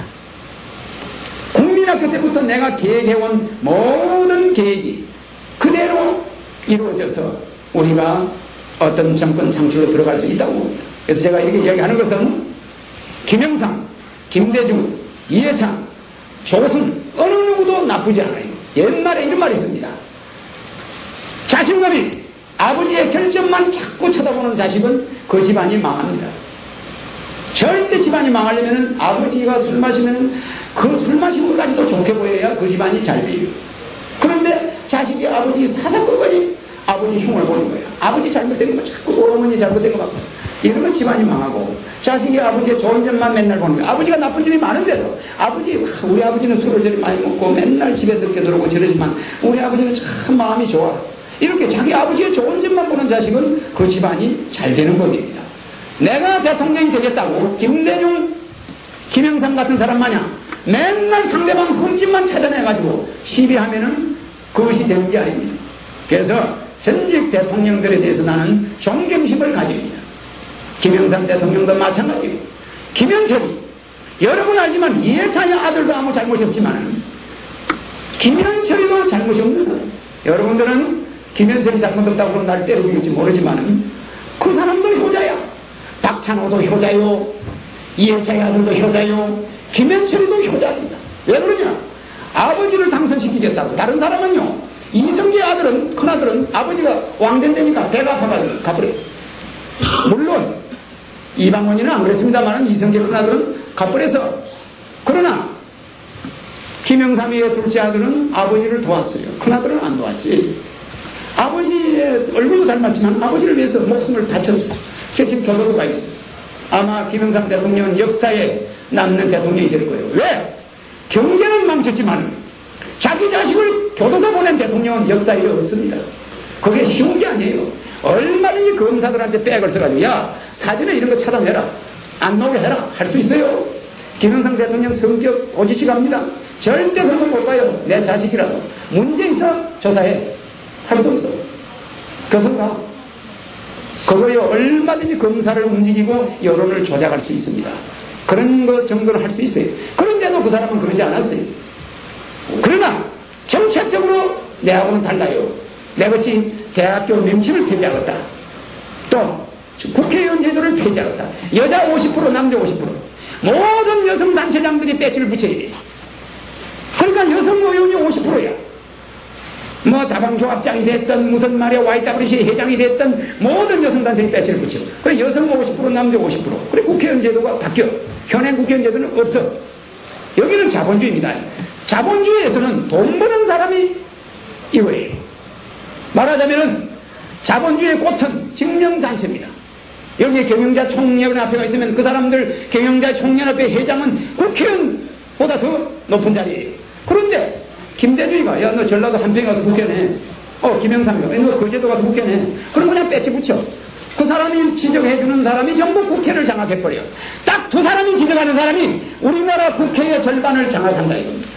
국민학교 때부터 내가 계획해온 모든 계획이 그대로 이루어져서 우리가 어떤 정권 창출로 들어갈 수 있다고 봅니다. 그래서 제가 이렇게 이야기하는 것은 김영삼, 김대중, 이해창, 조순 어느 누구도 나쁘지 않아요. 옛말에 이런 말이 있습니다. 자신감이 아버지의 결정만 자꾸 쳐다보는 자식은 그 집안이 망합니다. 절대 집안이 망하려면 아버지가 술 마시면 그 술 마신 것까지도 좋게 보여야 그 집안이 잘 돼요. 그런데 자식이 아버지 사사건거리 아버지 흉을 보는 거예요. 아버지 잘못된 거 자꾸 어머니 잘못된 거 같고 이러면 집안이 망하고 자식이 아버지의 좋은 점만 맨날 보는 거예요. 아버지가 나쁜 점이 많은데도 우리 아버지는 술을 저리 많이 먹고 맨날 집에 늦게 들어오고 저러지만 우리 아버지는 참 마음이 좋아. 이렇게 자기 아버지의 좋은 점만 보는 자식은 그 집안이 잘 되는 겁니다. 내가 대통령이 되겠다고 김대중, 김영삼 같은 사람 마냥 맨날 상대방 흠집만 찾아내가지고 시비하면은 그것이 되는 게 아닙니다. 그래서 전직 대통령들에 대해서 나는 존경심을 가집니다. 김영삼 대통령도 마찬가지고, 김현철이, 여러분 알지만 이해찬의 아들도 아무 잘못이 없지만 김현철이도 잘못이 없는 사람. 여러분들은 김현철이 잘못 없다고 그러면 날 때려죽일지 모르지만 그 사람도 효자야. 박찬호도 효자요, 이해찬의 아들도 효자요, 김현철이도 효자입니다. 왜 그러냐? 아버지를 당선시키겠다고. 다른 사람은요, 이성계 아들은, 큰아들은 아버지가 왕된다니까 배가 아파가지고 가버려. 물론 이방원이는 안 그랬습니다만 이성계 큰아들은 가버려서. 그러나 김영삼이의 둘째 아들은 아버지를 도왔어요. 큰아들은 안 도왔지. 아버지의 얼굴도 닮았지만 아버지를 위해서 목숨을 바쳤어. 지금 교도소가 있어. 아마 김영삼 대통령은 역사에 남는 대통령이 될 거예요. 왜? 경제는 망쳤지만 자기 자식을 교도소 보낸 대통령은 역사에 없습니다. 그게 쉬운 게 아니에요. 얼마든지 검사들한테 백을 써가지고 야, 사진에 이런 거 차단해라, 안 나오게 해라 할 수 있어요. 김영삼 대통령 성격 고지식합니다. 절대 그런 거 못 봐요. 내 자식이라도 문제 있어 조사해. 할 수 없어. 교도소가 그거요, 얼마든지 검사를 움직이고 여론을 조작할 수 있습니다. 그런 거 정도는 할 수 있어요. 그런데도 그 사람은 그러지 않았어요. 그러나 정책적으로 내하고는 달라요. 내같이 대학교 명칭을 폐지하겠다, 또 국회의원 제도를 폐지하겠다, 여자 50% 남자 50%, 모든 여성 단체장들이 배지를 붙여야 돼. 그러니까 여성 의원이 50%야. 뭐 다방조합장이 됐든 무슨 말이야 YWC 회장이 됐든 모든 여성단체에 배치를 붙여. 그래 여성 50% 남자 50%. 그래 국회의원 제도가 바뀌어. 현행 국회의원 제도는 없어. 여기는 자본주의입니다. 자본주의에서는 돈 버는 사람이 이거예요. 말하자면은 자본주의의 꽃은 직영단체입니다. 여기에 경영자 총연합회가 있으면 그 사람들 경영자 총연합회 회장은 국회의원보다 더 높은 자리예요. 그런데 김대중이가 야 너 전라도 한평에 가서 국회내, 김영삼이가 너 거제도 가서 국회내, 그럼 그냥 배치 붙여. 그 사람이 지정해주는 사람이 전부 국회를 장악해버려. 딱 두 사람이 지정하는 사람이 우리나라 국회의 절반을 장악한다 이겁니다.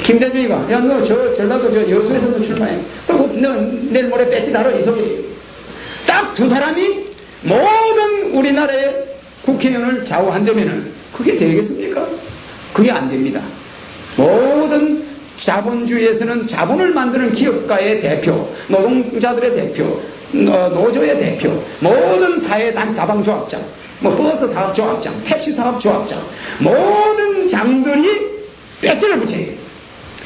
김대중이가 야 너 저 전라도 저 여수에서 너 출마해, 너 내일 모레 배치 달아 이 소리예요. 딱 두 사람이 모든 우리나라의 국회의원을 좌우한다면은 그게 되겠습니까? 그게 안 됩니다. 모든 자본주의에서는 자본을 만드는 기업가의 대표, 노동자들의 대표, 노조의 대표, 모든 사회 다방조합장, 뭐 버스 사업조합장, 택시 사업조합장, 모든 장들이 배지를 붙여요.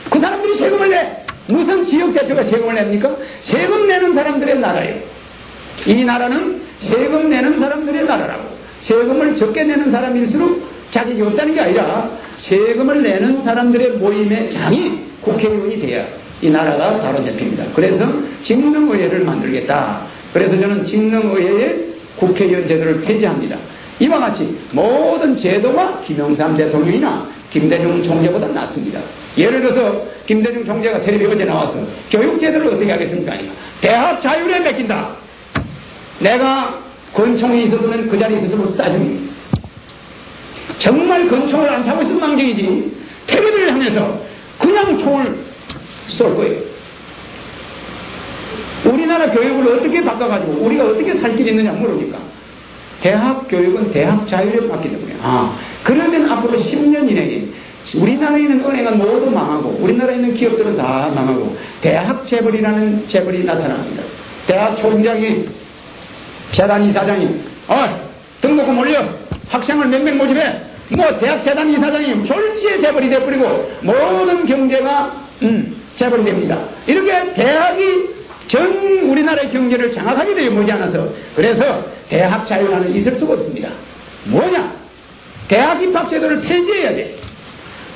그 사람들이 세금을 내. 무슨 지역 대표가 세금을 냅니까? 세금 내는 사람들의 나라예요. 이 나라는 세금 내는 사람들의 나라라고. 세금을 적게 내는 사람일수록 자격이 없다는 게 아니라 세금을 내는 사람들의 모임의 장이 국회의원이 돼야 이 나라가 바로 잡힙니다. 그래서 직능의회를 만들겠다. 그래서 저는 직능의회의 국회의원 제도를 폐지합니다. 이와 같이 모든 제도가 김영삼 대통령이나 김대중 총재보다 낫습니다. 예를 들어서 김대중 총재가 텔레비 어제 나와서 교육제도를 어떻게 하겠습니까? 대학 자율에 맡긴다. 내가 권총이 있었으면 그 자리에 있었으면 싸줍니다. 정말 권총을 안 차고 있으면 망정이지 텔레비를 향해서 그냥 총을 쏠 거예요. 우리나라 교육을 어떻게 바꿔가지고 우리가 어떻게 살 길이 있느냐 모르니까 대학 교육은 대학 자율에 맡기는 거예요. 그러면 앞으로 10년 이내에 우리나라에 있는 은행은 모두 망하고 우리나라에 있는 기업들은 다 망하고 대학 재벌이라는 재벌이 나타납니다. 대학 총장이 재단 이사장이 등록금 올려 학생을 몇 명 모집해 뭐 대학 재단 이사장이 졸지에 재벌이 돼버리고 모든 경제가 재벌이 됩니다. 이렇게 대학이 전 우리나라의 경제를 장악하게 되어 머지않아서 그래서 대학 자율화는 있을 수가 없습니다. 뭐냐? 대학 입학 제도를 폐지해야 돼.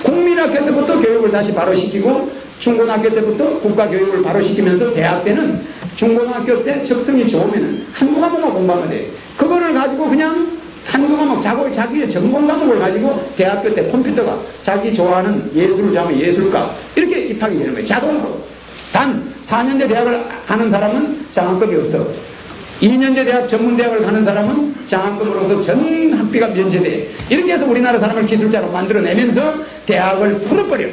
국민학교 때부터 교육을 다시 바로 시키고 중고등학교 때부터 국가교육을 바로 시키면서 대학 때는 중고등학교 때 적성이 좋으면 한두 과목만 공부하면 돼. 그거를 가지고 그냥 한두 과목 자기의 전공 과목을 가지고 대학교 때 컴퓨터가 자기 좋아하는 예술을 좋아하면 예술과 이렇게 입학이 되는 거예요. 자동으로. 단 4년제 대학을 가는 사람은 장학금이 없어. 2년제 대학 전문대학을 가는 사람은 장학금으로서 전 학비가 면제돼. 이렇게 해서 우리나라 사람을 기술자로 만들어내면서 대학을 풀어버려.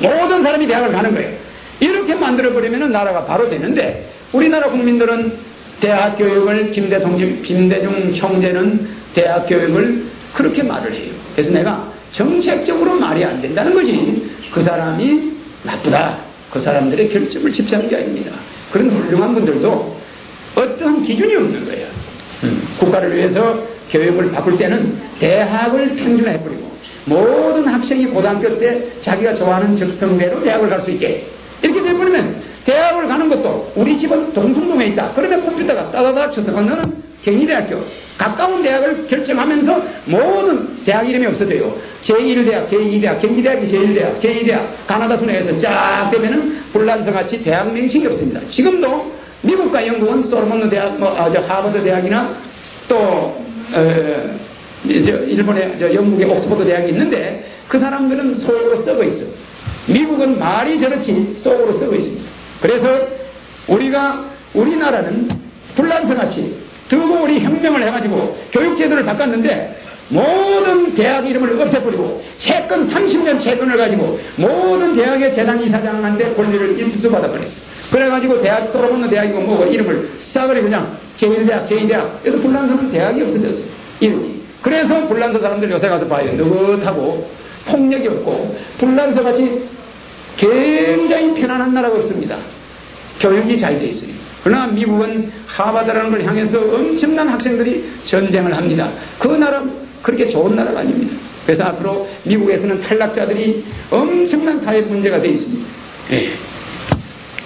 모든 사람이 대학을 가는 거예요. 이렇게 만들어버리면 나라가 바로 되는데, 우리나라 국민들은 대학 교육을 김대중 형제는 대학 교육을 그렇게 말을 해요. 그래서 내가 정책적으로 말이 안 된다는 거지, 그 사람이 나쁘다, 그 사람들의 결점을 짚자는 게 아닙니다. 그런 훌륭한 분들도 어떤 기준이 없는 거예요. 국가를 위해서 교육을 바꿀 때는 대학을 평준화해버리고 모든 학생이 고등학교 때 자기가 좋아하는 적성대로 대학을 갈 수 있게 이렇게 돼버리면, 대학을 가는 것도 우리 집은 동숭동에 있다 그러면 컴퓨터가 따다닥 쳐서 너는 경희대학교 가까운 대학을 결정하면서 모든 대학 이름이 없어져요. 제1대학, 제2대학, 경기대학이 제1대학, 제2대학, 가나다 순회에서 쫙 되면은 불란서같이 대학 명칭이 없습니다. 지금도 미국과 영국은 소르본노 대학, 하버드 대학이나 또 일본의 영국의 옥스퍼드 대학이 있는데 그 사람들은 속으로 썩어 있어. 미국은 말이 저렇지 속으로 썩어 있습니다. 그래서 우리나라는 불란서같이 드고울이 혁명을 해가지고 교육제도를 바꿨는데 모든 대학 이름을 없애버리고 채권 30년 채권을 가지고 모든 대학의 재단 이사장한테 권리를 인수받아 버렸어요. 그래가지고 대학 소르본노 대학이고 뭐고 이름을 싸그리 그냥 제1대학, 제2대학. 그래서 불란서는 대학이 없어졌어요. 이름이. 그래서 불란서 사람들 요새 가서 봐요. 느긋하고 폭력이 없고 불란서같이 굉장히 편안한 나라가 없습니다. 교육이 잘 돼 있어요. 그러나 미국은 하버드라는 걸 향해서 엄청난 학생들이 전쟁을 합니다. 그 나라 그렇게 좋은 나라가 아닙니다. 그래서 앞으로 미국에서는 탈락자들이 엄청난 사회 문제가 되어 있습니다. 예.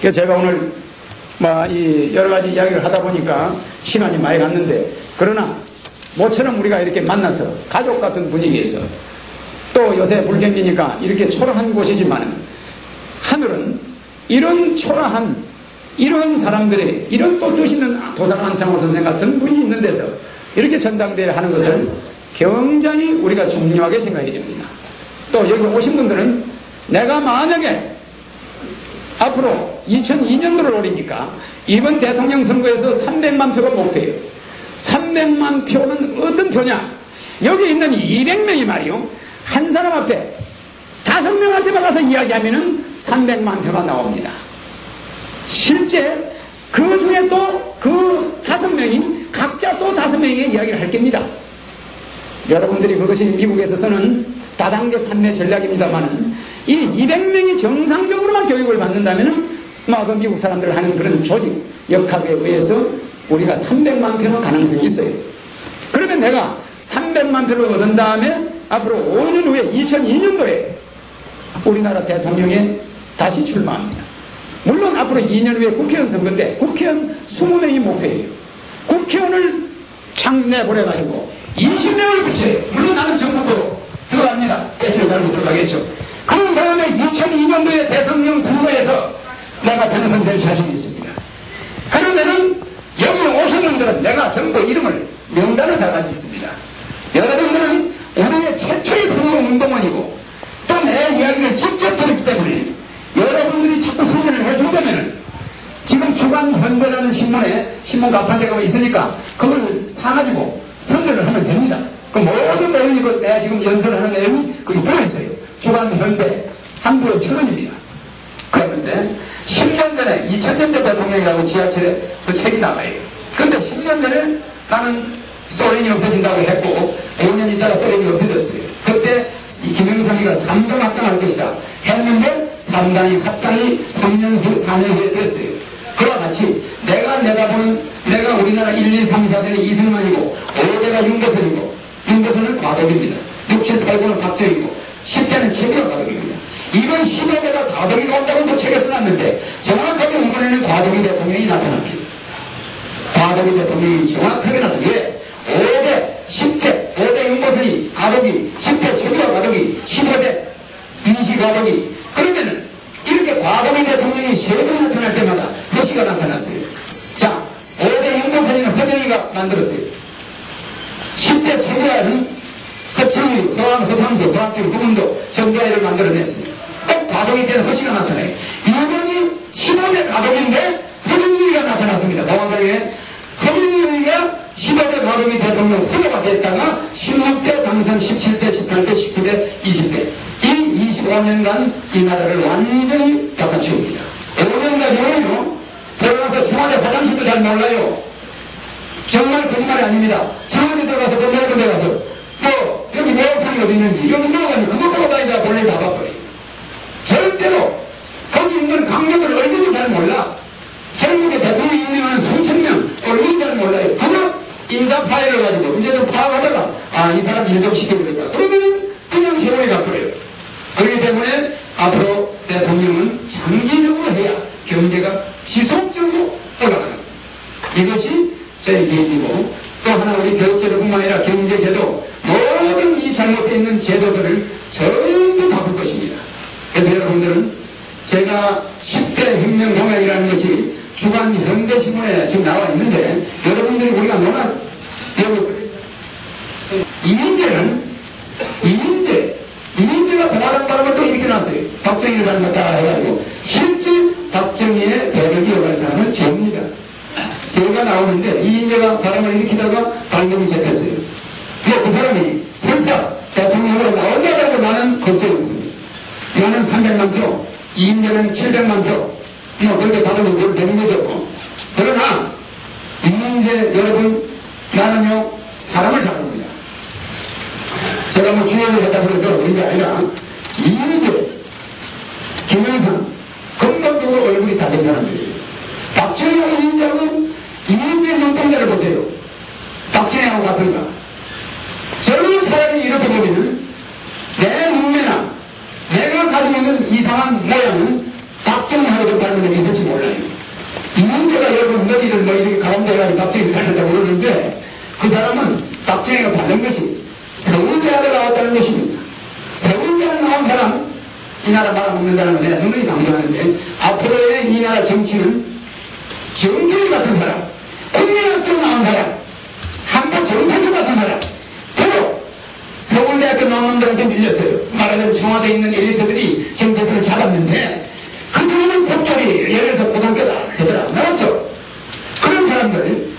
그래서 제가 오늘 여러 가지 이야기를 하다 보니까 시간이 많이 갔는데, 그러나 모처럼 우리가 이렇게 만나서 가족 같은 분위기에서 또 요새 불경기니까 이렇게 초라한 곳이지만 하늘은 이런 초라한 이런 사람들의 이런 또 뜻 있는 도산 안창호 선생 같은 분이 있는 데서 이렇게 전당대회를 하는 것을 굉장히 우리가 중요하게 생각해야 됩니다. 또 여기 오신 분들은 내가 만약에 앞으로 2002년도를 노리니까 이번 대통령 선거에서 300만 표가 목표예요. 300만 표는 어떤 표냐? 여기 있는 200명이 말이요, 한 사람 앞에 5명한테만 가서 이야기하면은 300만 표가 나옵니다. 실제 그 중에 또 그 5명이 각자 또 5명의 이야기를 할 겁니다. 여러분들이 그것이 미국에서 쓰는 다단계 판매 전략입니다만은 이 200명이 정상적으로만 교육을 받는다면은 그 미국 사람들 하는 그런 조직 역학에 의해서 우리가 300만 표는 가능성이 있어요. 그러면 내가 300만 표를 얻은 다음에 앞으로 5년 후에 2002년도에 우리나라 대통령에 다시 출마합니다. 물론 앞으로 2년 후에 국회의원 선거인데 국회의원 20명이 목표예요. 국회의원을 창내보내가지고 20명을 붙여요. 물론 나는 정부로 들어갑니다. 애초에 달고 들어가겠죠. 그런 다음에 2002년도에 대통령 선거에서 내가 당선될 자신이 있습니다. 그러면은 여기 오신 분들은 내가 정부 이름을 명단을 다 가지고 있습니다. 여러분들은 우리의 최초의 선거운동원이고 또 내 이야기를 직접 들었기 때문에 여러분들이 자꾸 선전을 해준다면은 지금 주간현대라는 신문 가판대가 뭐 있으니까 그걸 사가지고 선전을 하면 됩니다. 그 모든 내용이 내가 지금 연설을 하는 내용이 거기 들어있어요. 주간현대 한부의 철원입니다. 그런데 10년 전에 2000년대 대통령이라고 지하철에 그 책이 나와요. 그런데 10년 전에 나는 소련이 없어진다고 했고 5년 있다가 소련이 없어졌어요. 그때 김영삼이가 3당 합당할 것이다 했는데 3당이 합당이 3년 후 4년 후에 됐어요. 그와 같이 내가 내다보는 내가 우리나라 1, 2, 3, 4대는 이승만이고 5대가 윤대선이고 윤대선은 과도기입니다. 6, 7, 8, 9는 박정희고 10대는 최고가 과도기입니다. 이번 15대가 과도기가 온다고 그 책에 써놨는데 정확하게 이번에는 과도기 대통령이 나타납니다. 과도기 대통령이 정확하게 나타납니다. 왜? 5대, 10대, 5대 윤대선이 과도기, 10대 최고가 과도기, 15대 인시과도기. 그러면은 이렇게 과도기 대통령이 3번 나타날 때마다 허시가 나타났어요. 자, 5대 윤대선이는 허정희가 만들었어요. 10대 최고는 허청희, 허상수, 허학규, 그분도 정대회를 만들어냈어요. 꼭 과도기 때는 허시가 나타나요. 이번이 15대 과도기인데 허정희가 나타났습니다. 동안대에 허정희가 15대 과도기 대통령 후보가 됐다가 16대 당선 17대, 18대, 19대, 20대 이 15년간 이 나라를 완전히 바꿔치웁니다. 5년까지는요, 들어가서 청와대 화장실도 잘 몰라요. 정말 거짓말이 아닙니다. 청와대 들어가서 건너는 데 가서 뭐 여기 매혹탕이 어디 있는지 여기 뭐가니 그거 보고 다니다 본래 잡아버려요. 절대로 거기 있는 강력을 얼굴도 잘 몰라. 전국에 대통령이 있는 수천 명 얼굴도 잘 몰라요. 그거 인사 파일을 가지고 이제 좀 파악하다가 아, 이 사람 일 좀 시켜버렸다. 그러면 그냥 세월이 가버려요. 그렇기 때문에 앞으로 대통령은 장기적으로 해야 경제가 지속적으로 올라가는 거예요. 이것이 저희 계획이고, 또 하나 우리 교육제도뿐만 아니라 경제제도 모든 이 잘못되어 있는 제도들을 전부 바꿀 것입니다. 그래서 여러분들은 제가 10대 혁명 공약이라는 것이 주간 현대신문에 지금 나와 있는데, 여러분들이 우리가 너나 이민재가 공화당 바람을 또 이렇게 놨어요. 박정희를 닮았다 해가지고 실제 박정희의 배를 이어갈 사람은 제입니다. 제가 나오는데 이인재가 바람을 일으키다가 발목이 잡혔어요. 그 사람이 설사 대통령으로 나온다고 해도 나는 걱정이 없습니다. 나는 300만 표, 이인재는 700만 표, 뭐 그렇게 받으면 뭘 되는 거죠. 그러나 이인재 여러분, 나는요 사람을 잘 봅니다. 제가 뭐 주연을 했다고 해서 그런 게 아니라 이인재, 김영삼 건강적으로 얼굴이 다른 사람들이에요. 박정희하고 이인재하고 이민재의 눈동자를 보세요. 박정희하고 같은가? 저는 차라리 이렇게 보면은 내 눈매나 내가 가지고 있는 이상한 모양은 박정희하고도 닮은 게 있을지 몰라요. 이민재가 여러분 머리를 뭐 이렇게 가운데 가지고 박정희를 닮았다고 그러는데 그 사람은 박정희가 받은 것이 서울대학을 나왔다는 것입니다. 서울대학 나온 사람 이 나라 말아먹는다는 건 내가 눈이 강조하는데, 앞으로의 이 나라 정치는 정규리 같은 사람, 국민학교 나온 사람, 한국 정태서 같은 사람, 바로 서울대학교 나온 놈들한테 밀렸어요. 말하자면 청와대에 있는 엘리트들이 정태서를 잡았는데 그 사람은 법조리 예를 들어서 고등학교다 제대로 나왔죠. 그런 사람들이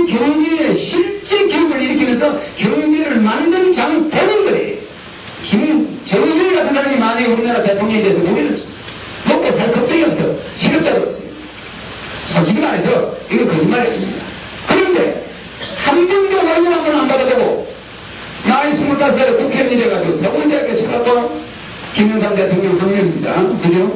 경제에 실제 기업을 일으키면서 경제를 만든 장본인들이 정규리 같은 사람이 만약에 우리나라 대통령이 돼서 우리는 먹고 살 걱정이 없어. 실업자도 없어요. 솔직히 말해서 이거 거짓말이 아닙니다. 그런데 한 번도 월급 한 번 안 받아보고 나이 25살에 국회의원이 돼가지고 서울대학교 쳐갖고 김영삼 대통령 학년입니다. 그죠?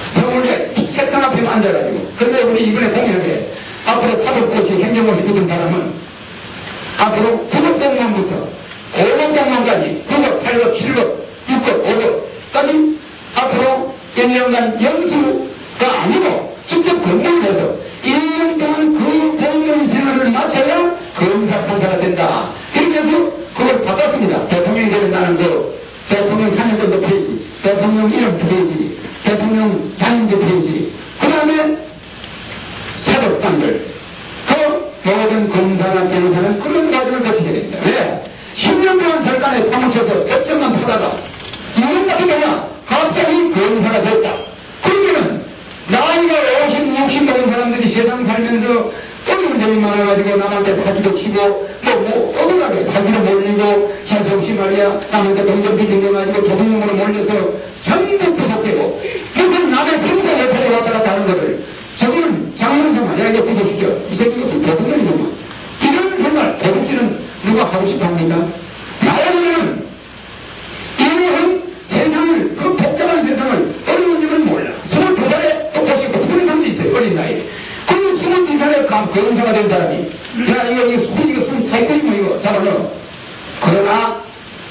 서울대 책상 앞에 앉아가지고. 근데 우리 이번에 공약에 앞으로 사법고시 행정고시 붙은 사람은 앞으로 9급 공무원부터 5급 공무원까지 9급, 8급, 7급, 6급, 5급까지 앞으로 1년간 연수가 아니고 직접 근무를 해서 1년 동안 그 공무원 생활을 마쳐야 검사, 판사가 된다. 이렇게 해서 그걸 바꿨습니다. 대통령이 되면 나는 그 대통령 4년 정도 페이지, 대통령 이름 페이지, 대통령 단임제 페이지, 그 다음에 사법관들, 그 모든 검사나 변호사는 그런 과정을 거치게 됩니다. 왜? 10년 동안 절간에 파묻혀서 법정만 파다가 2년 같은 경우야 갑자기 검사가 됐다. 그러면은 나이가 50, 60 먹은 사람들이 세상 살면서 어려운 점이 많아가지고 남한테 사기도 치고 억울하게 사기로 몰리고 재수없이 말이야 남한테 돈도 빌려가지고 도둑놈으로 몰려서 전부 구속되고 무슨 남의 생사 여탈에 왔다 갔다 하는 것을 저거는 장문생활, 야 이거 구속시켜 이 새끼 것은 도둑놈이구만. 이런 생활 도둑질은 누가 하고 싶어 합니까? 말하자면 이런 세상을, 그 복잡한 세상을 어려운 점은 몰라. 22살에 똑같이 그런 사람도 있어요. 어린 나이에. 그리고 22살에 검사가 된 사람이 야 이거 손 사기꾼이 뭐 이거 잡아넣어. 그러나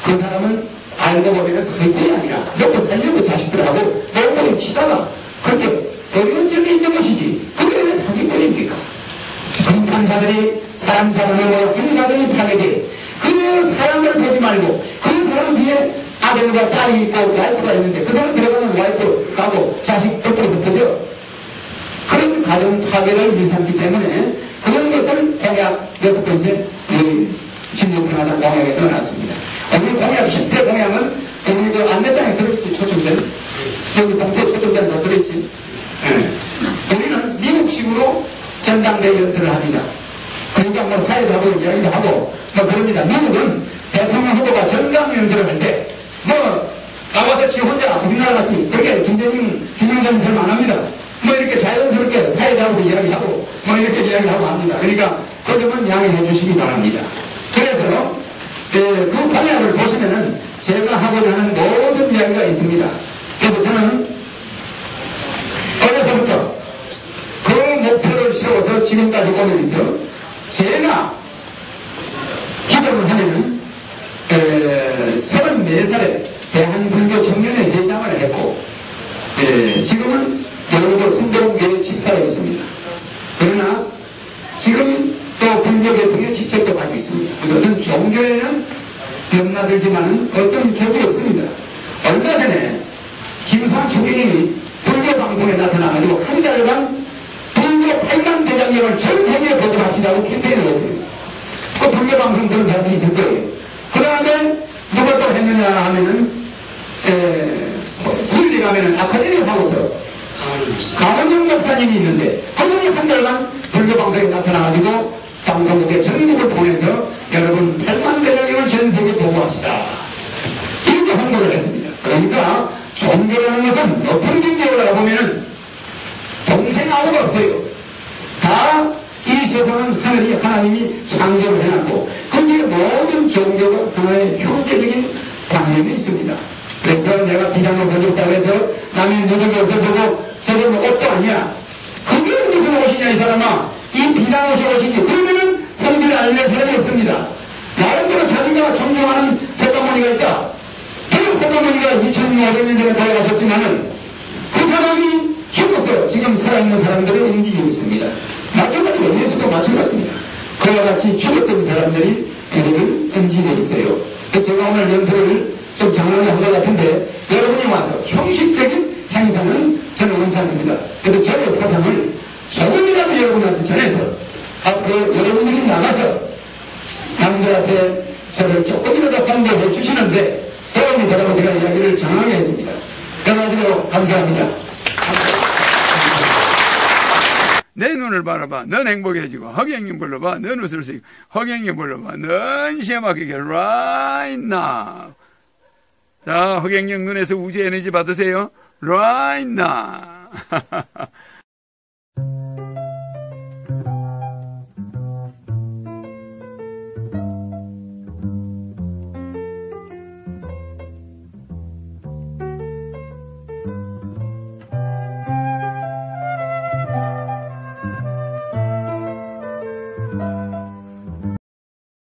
그 사람은 알고 보면 사기꾼이 아니라 먹고 살려고 자식들하고 먹고 치다가 그렇게 어려운 점이 있는 것이지 그게 왜 사기꾼입니까? 검판사들이 사람 잡아놓고 행가들이 파괴돼. 그 사람을 보지 말고 그 사람 뒤에 아들과 딸이 있고 와이프가 있는데 그 사람 들어가면 와이프 가고 자식 옆으로 붙어져. 그런 가정 파괴를 일삼기 때문에 그런 것을 공약 6번째 진보평화당 공약에 넣어놨습니다. 우리 공약 10대 공약은 우리 그 안내장에 들어있지. 초청전 여기 봉투 초청전 더 들어있지. 우리는 미국식으로 전당대회 연설을 합니다. 그러니까 뭐 사회자하고 이야기도 하고 뭐 그럽니다. 미국은 대통령 후보가 전당 연설을 할 때 뭐 지 혼자 우리나라 같이 그렇게 김정은 설명 안 합니다. 뭐 이렇게 자연스럽게 사회자하고 이야기하고 뭐 이렇게 이야기하고 합니다. 그러니까 그 점은 양해해 주시기 바랍니다. 그래서 그 공약을 보시면은 제가 하고자 하는 모든 이야기가 있습니다. 그래서 저는 어려서부터 그 목표를 세워서 지금까지 오면서 제가 기도를 하면은 34살에 대한불교 청년회 회장을 했고 지금은 여의도 순동교회 집사에 있습니다. 그러나 지금 또 불교계통에 직책도 가지고 있습니다. 그래서 어떤 종교에는 넘나들지만은 어떤 격이 없습니다. 얼마 전에 김수환 총리님이 불교 방송에 나타나가지고 한 달간 불교 8만 대장경을 전 세계에 보도합시다고 캠페인을 했습니다. 그 불교 방송 들은 사람들이 있을 거예요. 그 다음에 누가 또 했느냐 하면은 수일리 가면은 아카데미 하고서 강원영 목사님이 있는데 그분이 한 달간 불교 방송에 나타나가지고 방송국의 전국을 통해서 여러분 8만 대장경을 전 세계에 보고합시다 이렇게 홍보를 했습니다. 그러니까 종교라는 것은 높은境界에 올라가보면은 동생 아무도 없어요. 다 이 세상은 하나님이 창조를 해놨고 거기에 모든 종교가 하나의 효제적인 관념이 있습니다. 그래서 내가 비단옷을 입다고 해서 남의 누더기 옷을 보고 저런 옷도 아니야. 그게 무슨 옷이냐 이 사람아. 이 비단옷이 옷이지. 그러면은 성질을 알릴 사람이 없습니다. 나름대로 자기가 존중하는 석가모니가 있다. 그 석가모니가 2500년 전에 돌아가셨지만은 그 사람이 죽어서 지금 살아있는 사람들을 움직이고 있습니다. 마찬가지로 예수도 마찬가지입니다. 그와 같이 죽었던 사람들이 우리를 움직이고 있어요. 그래서 제가 오늘 연설을 좀 장난을 한 것 같은데 여러분이 와서 형식적인 행사는 저는 원치 않습니다. 그래서 저의 사상을 조금이라도 여러분한테 전해서 앞으로 여러분들이 나가서 남들한테 저를 조금이라도 환대해 주시는데 도움이 되라고 제가 이야기를 장하게 했습니다. 여러분들 감사합니다. 내 눈을 바라봐. 넌 행복해지고 허경영 불러봐. 넌 웃을 수 있고 허경영 불러봐. 넌 시험하게 right now. 자, 허경영 눈에서 우주 에너지 받으세요. right now.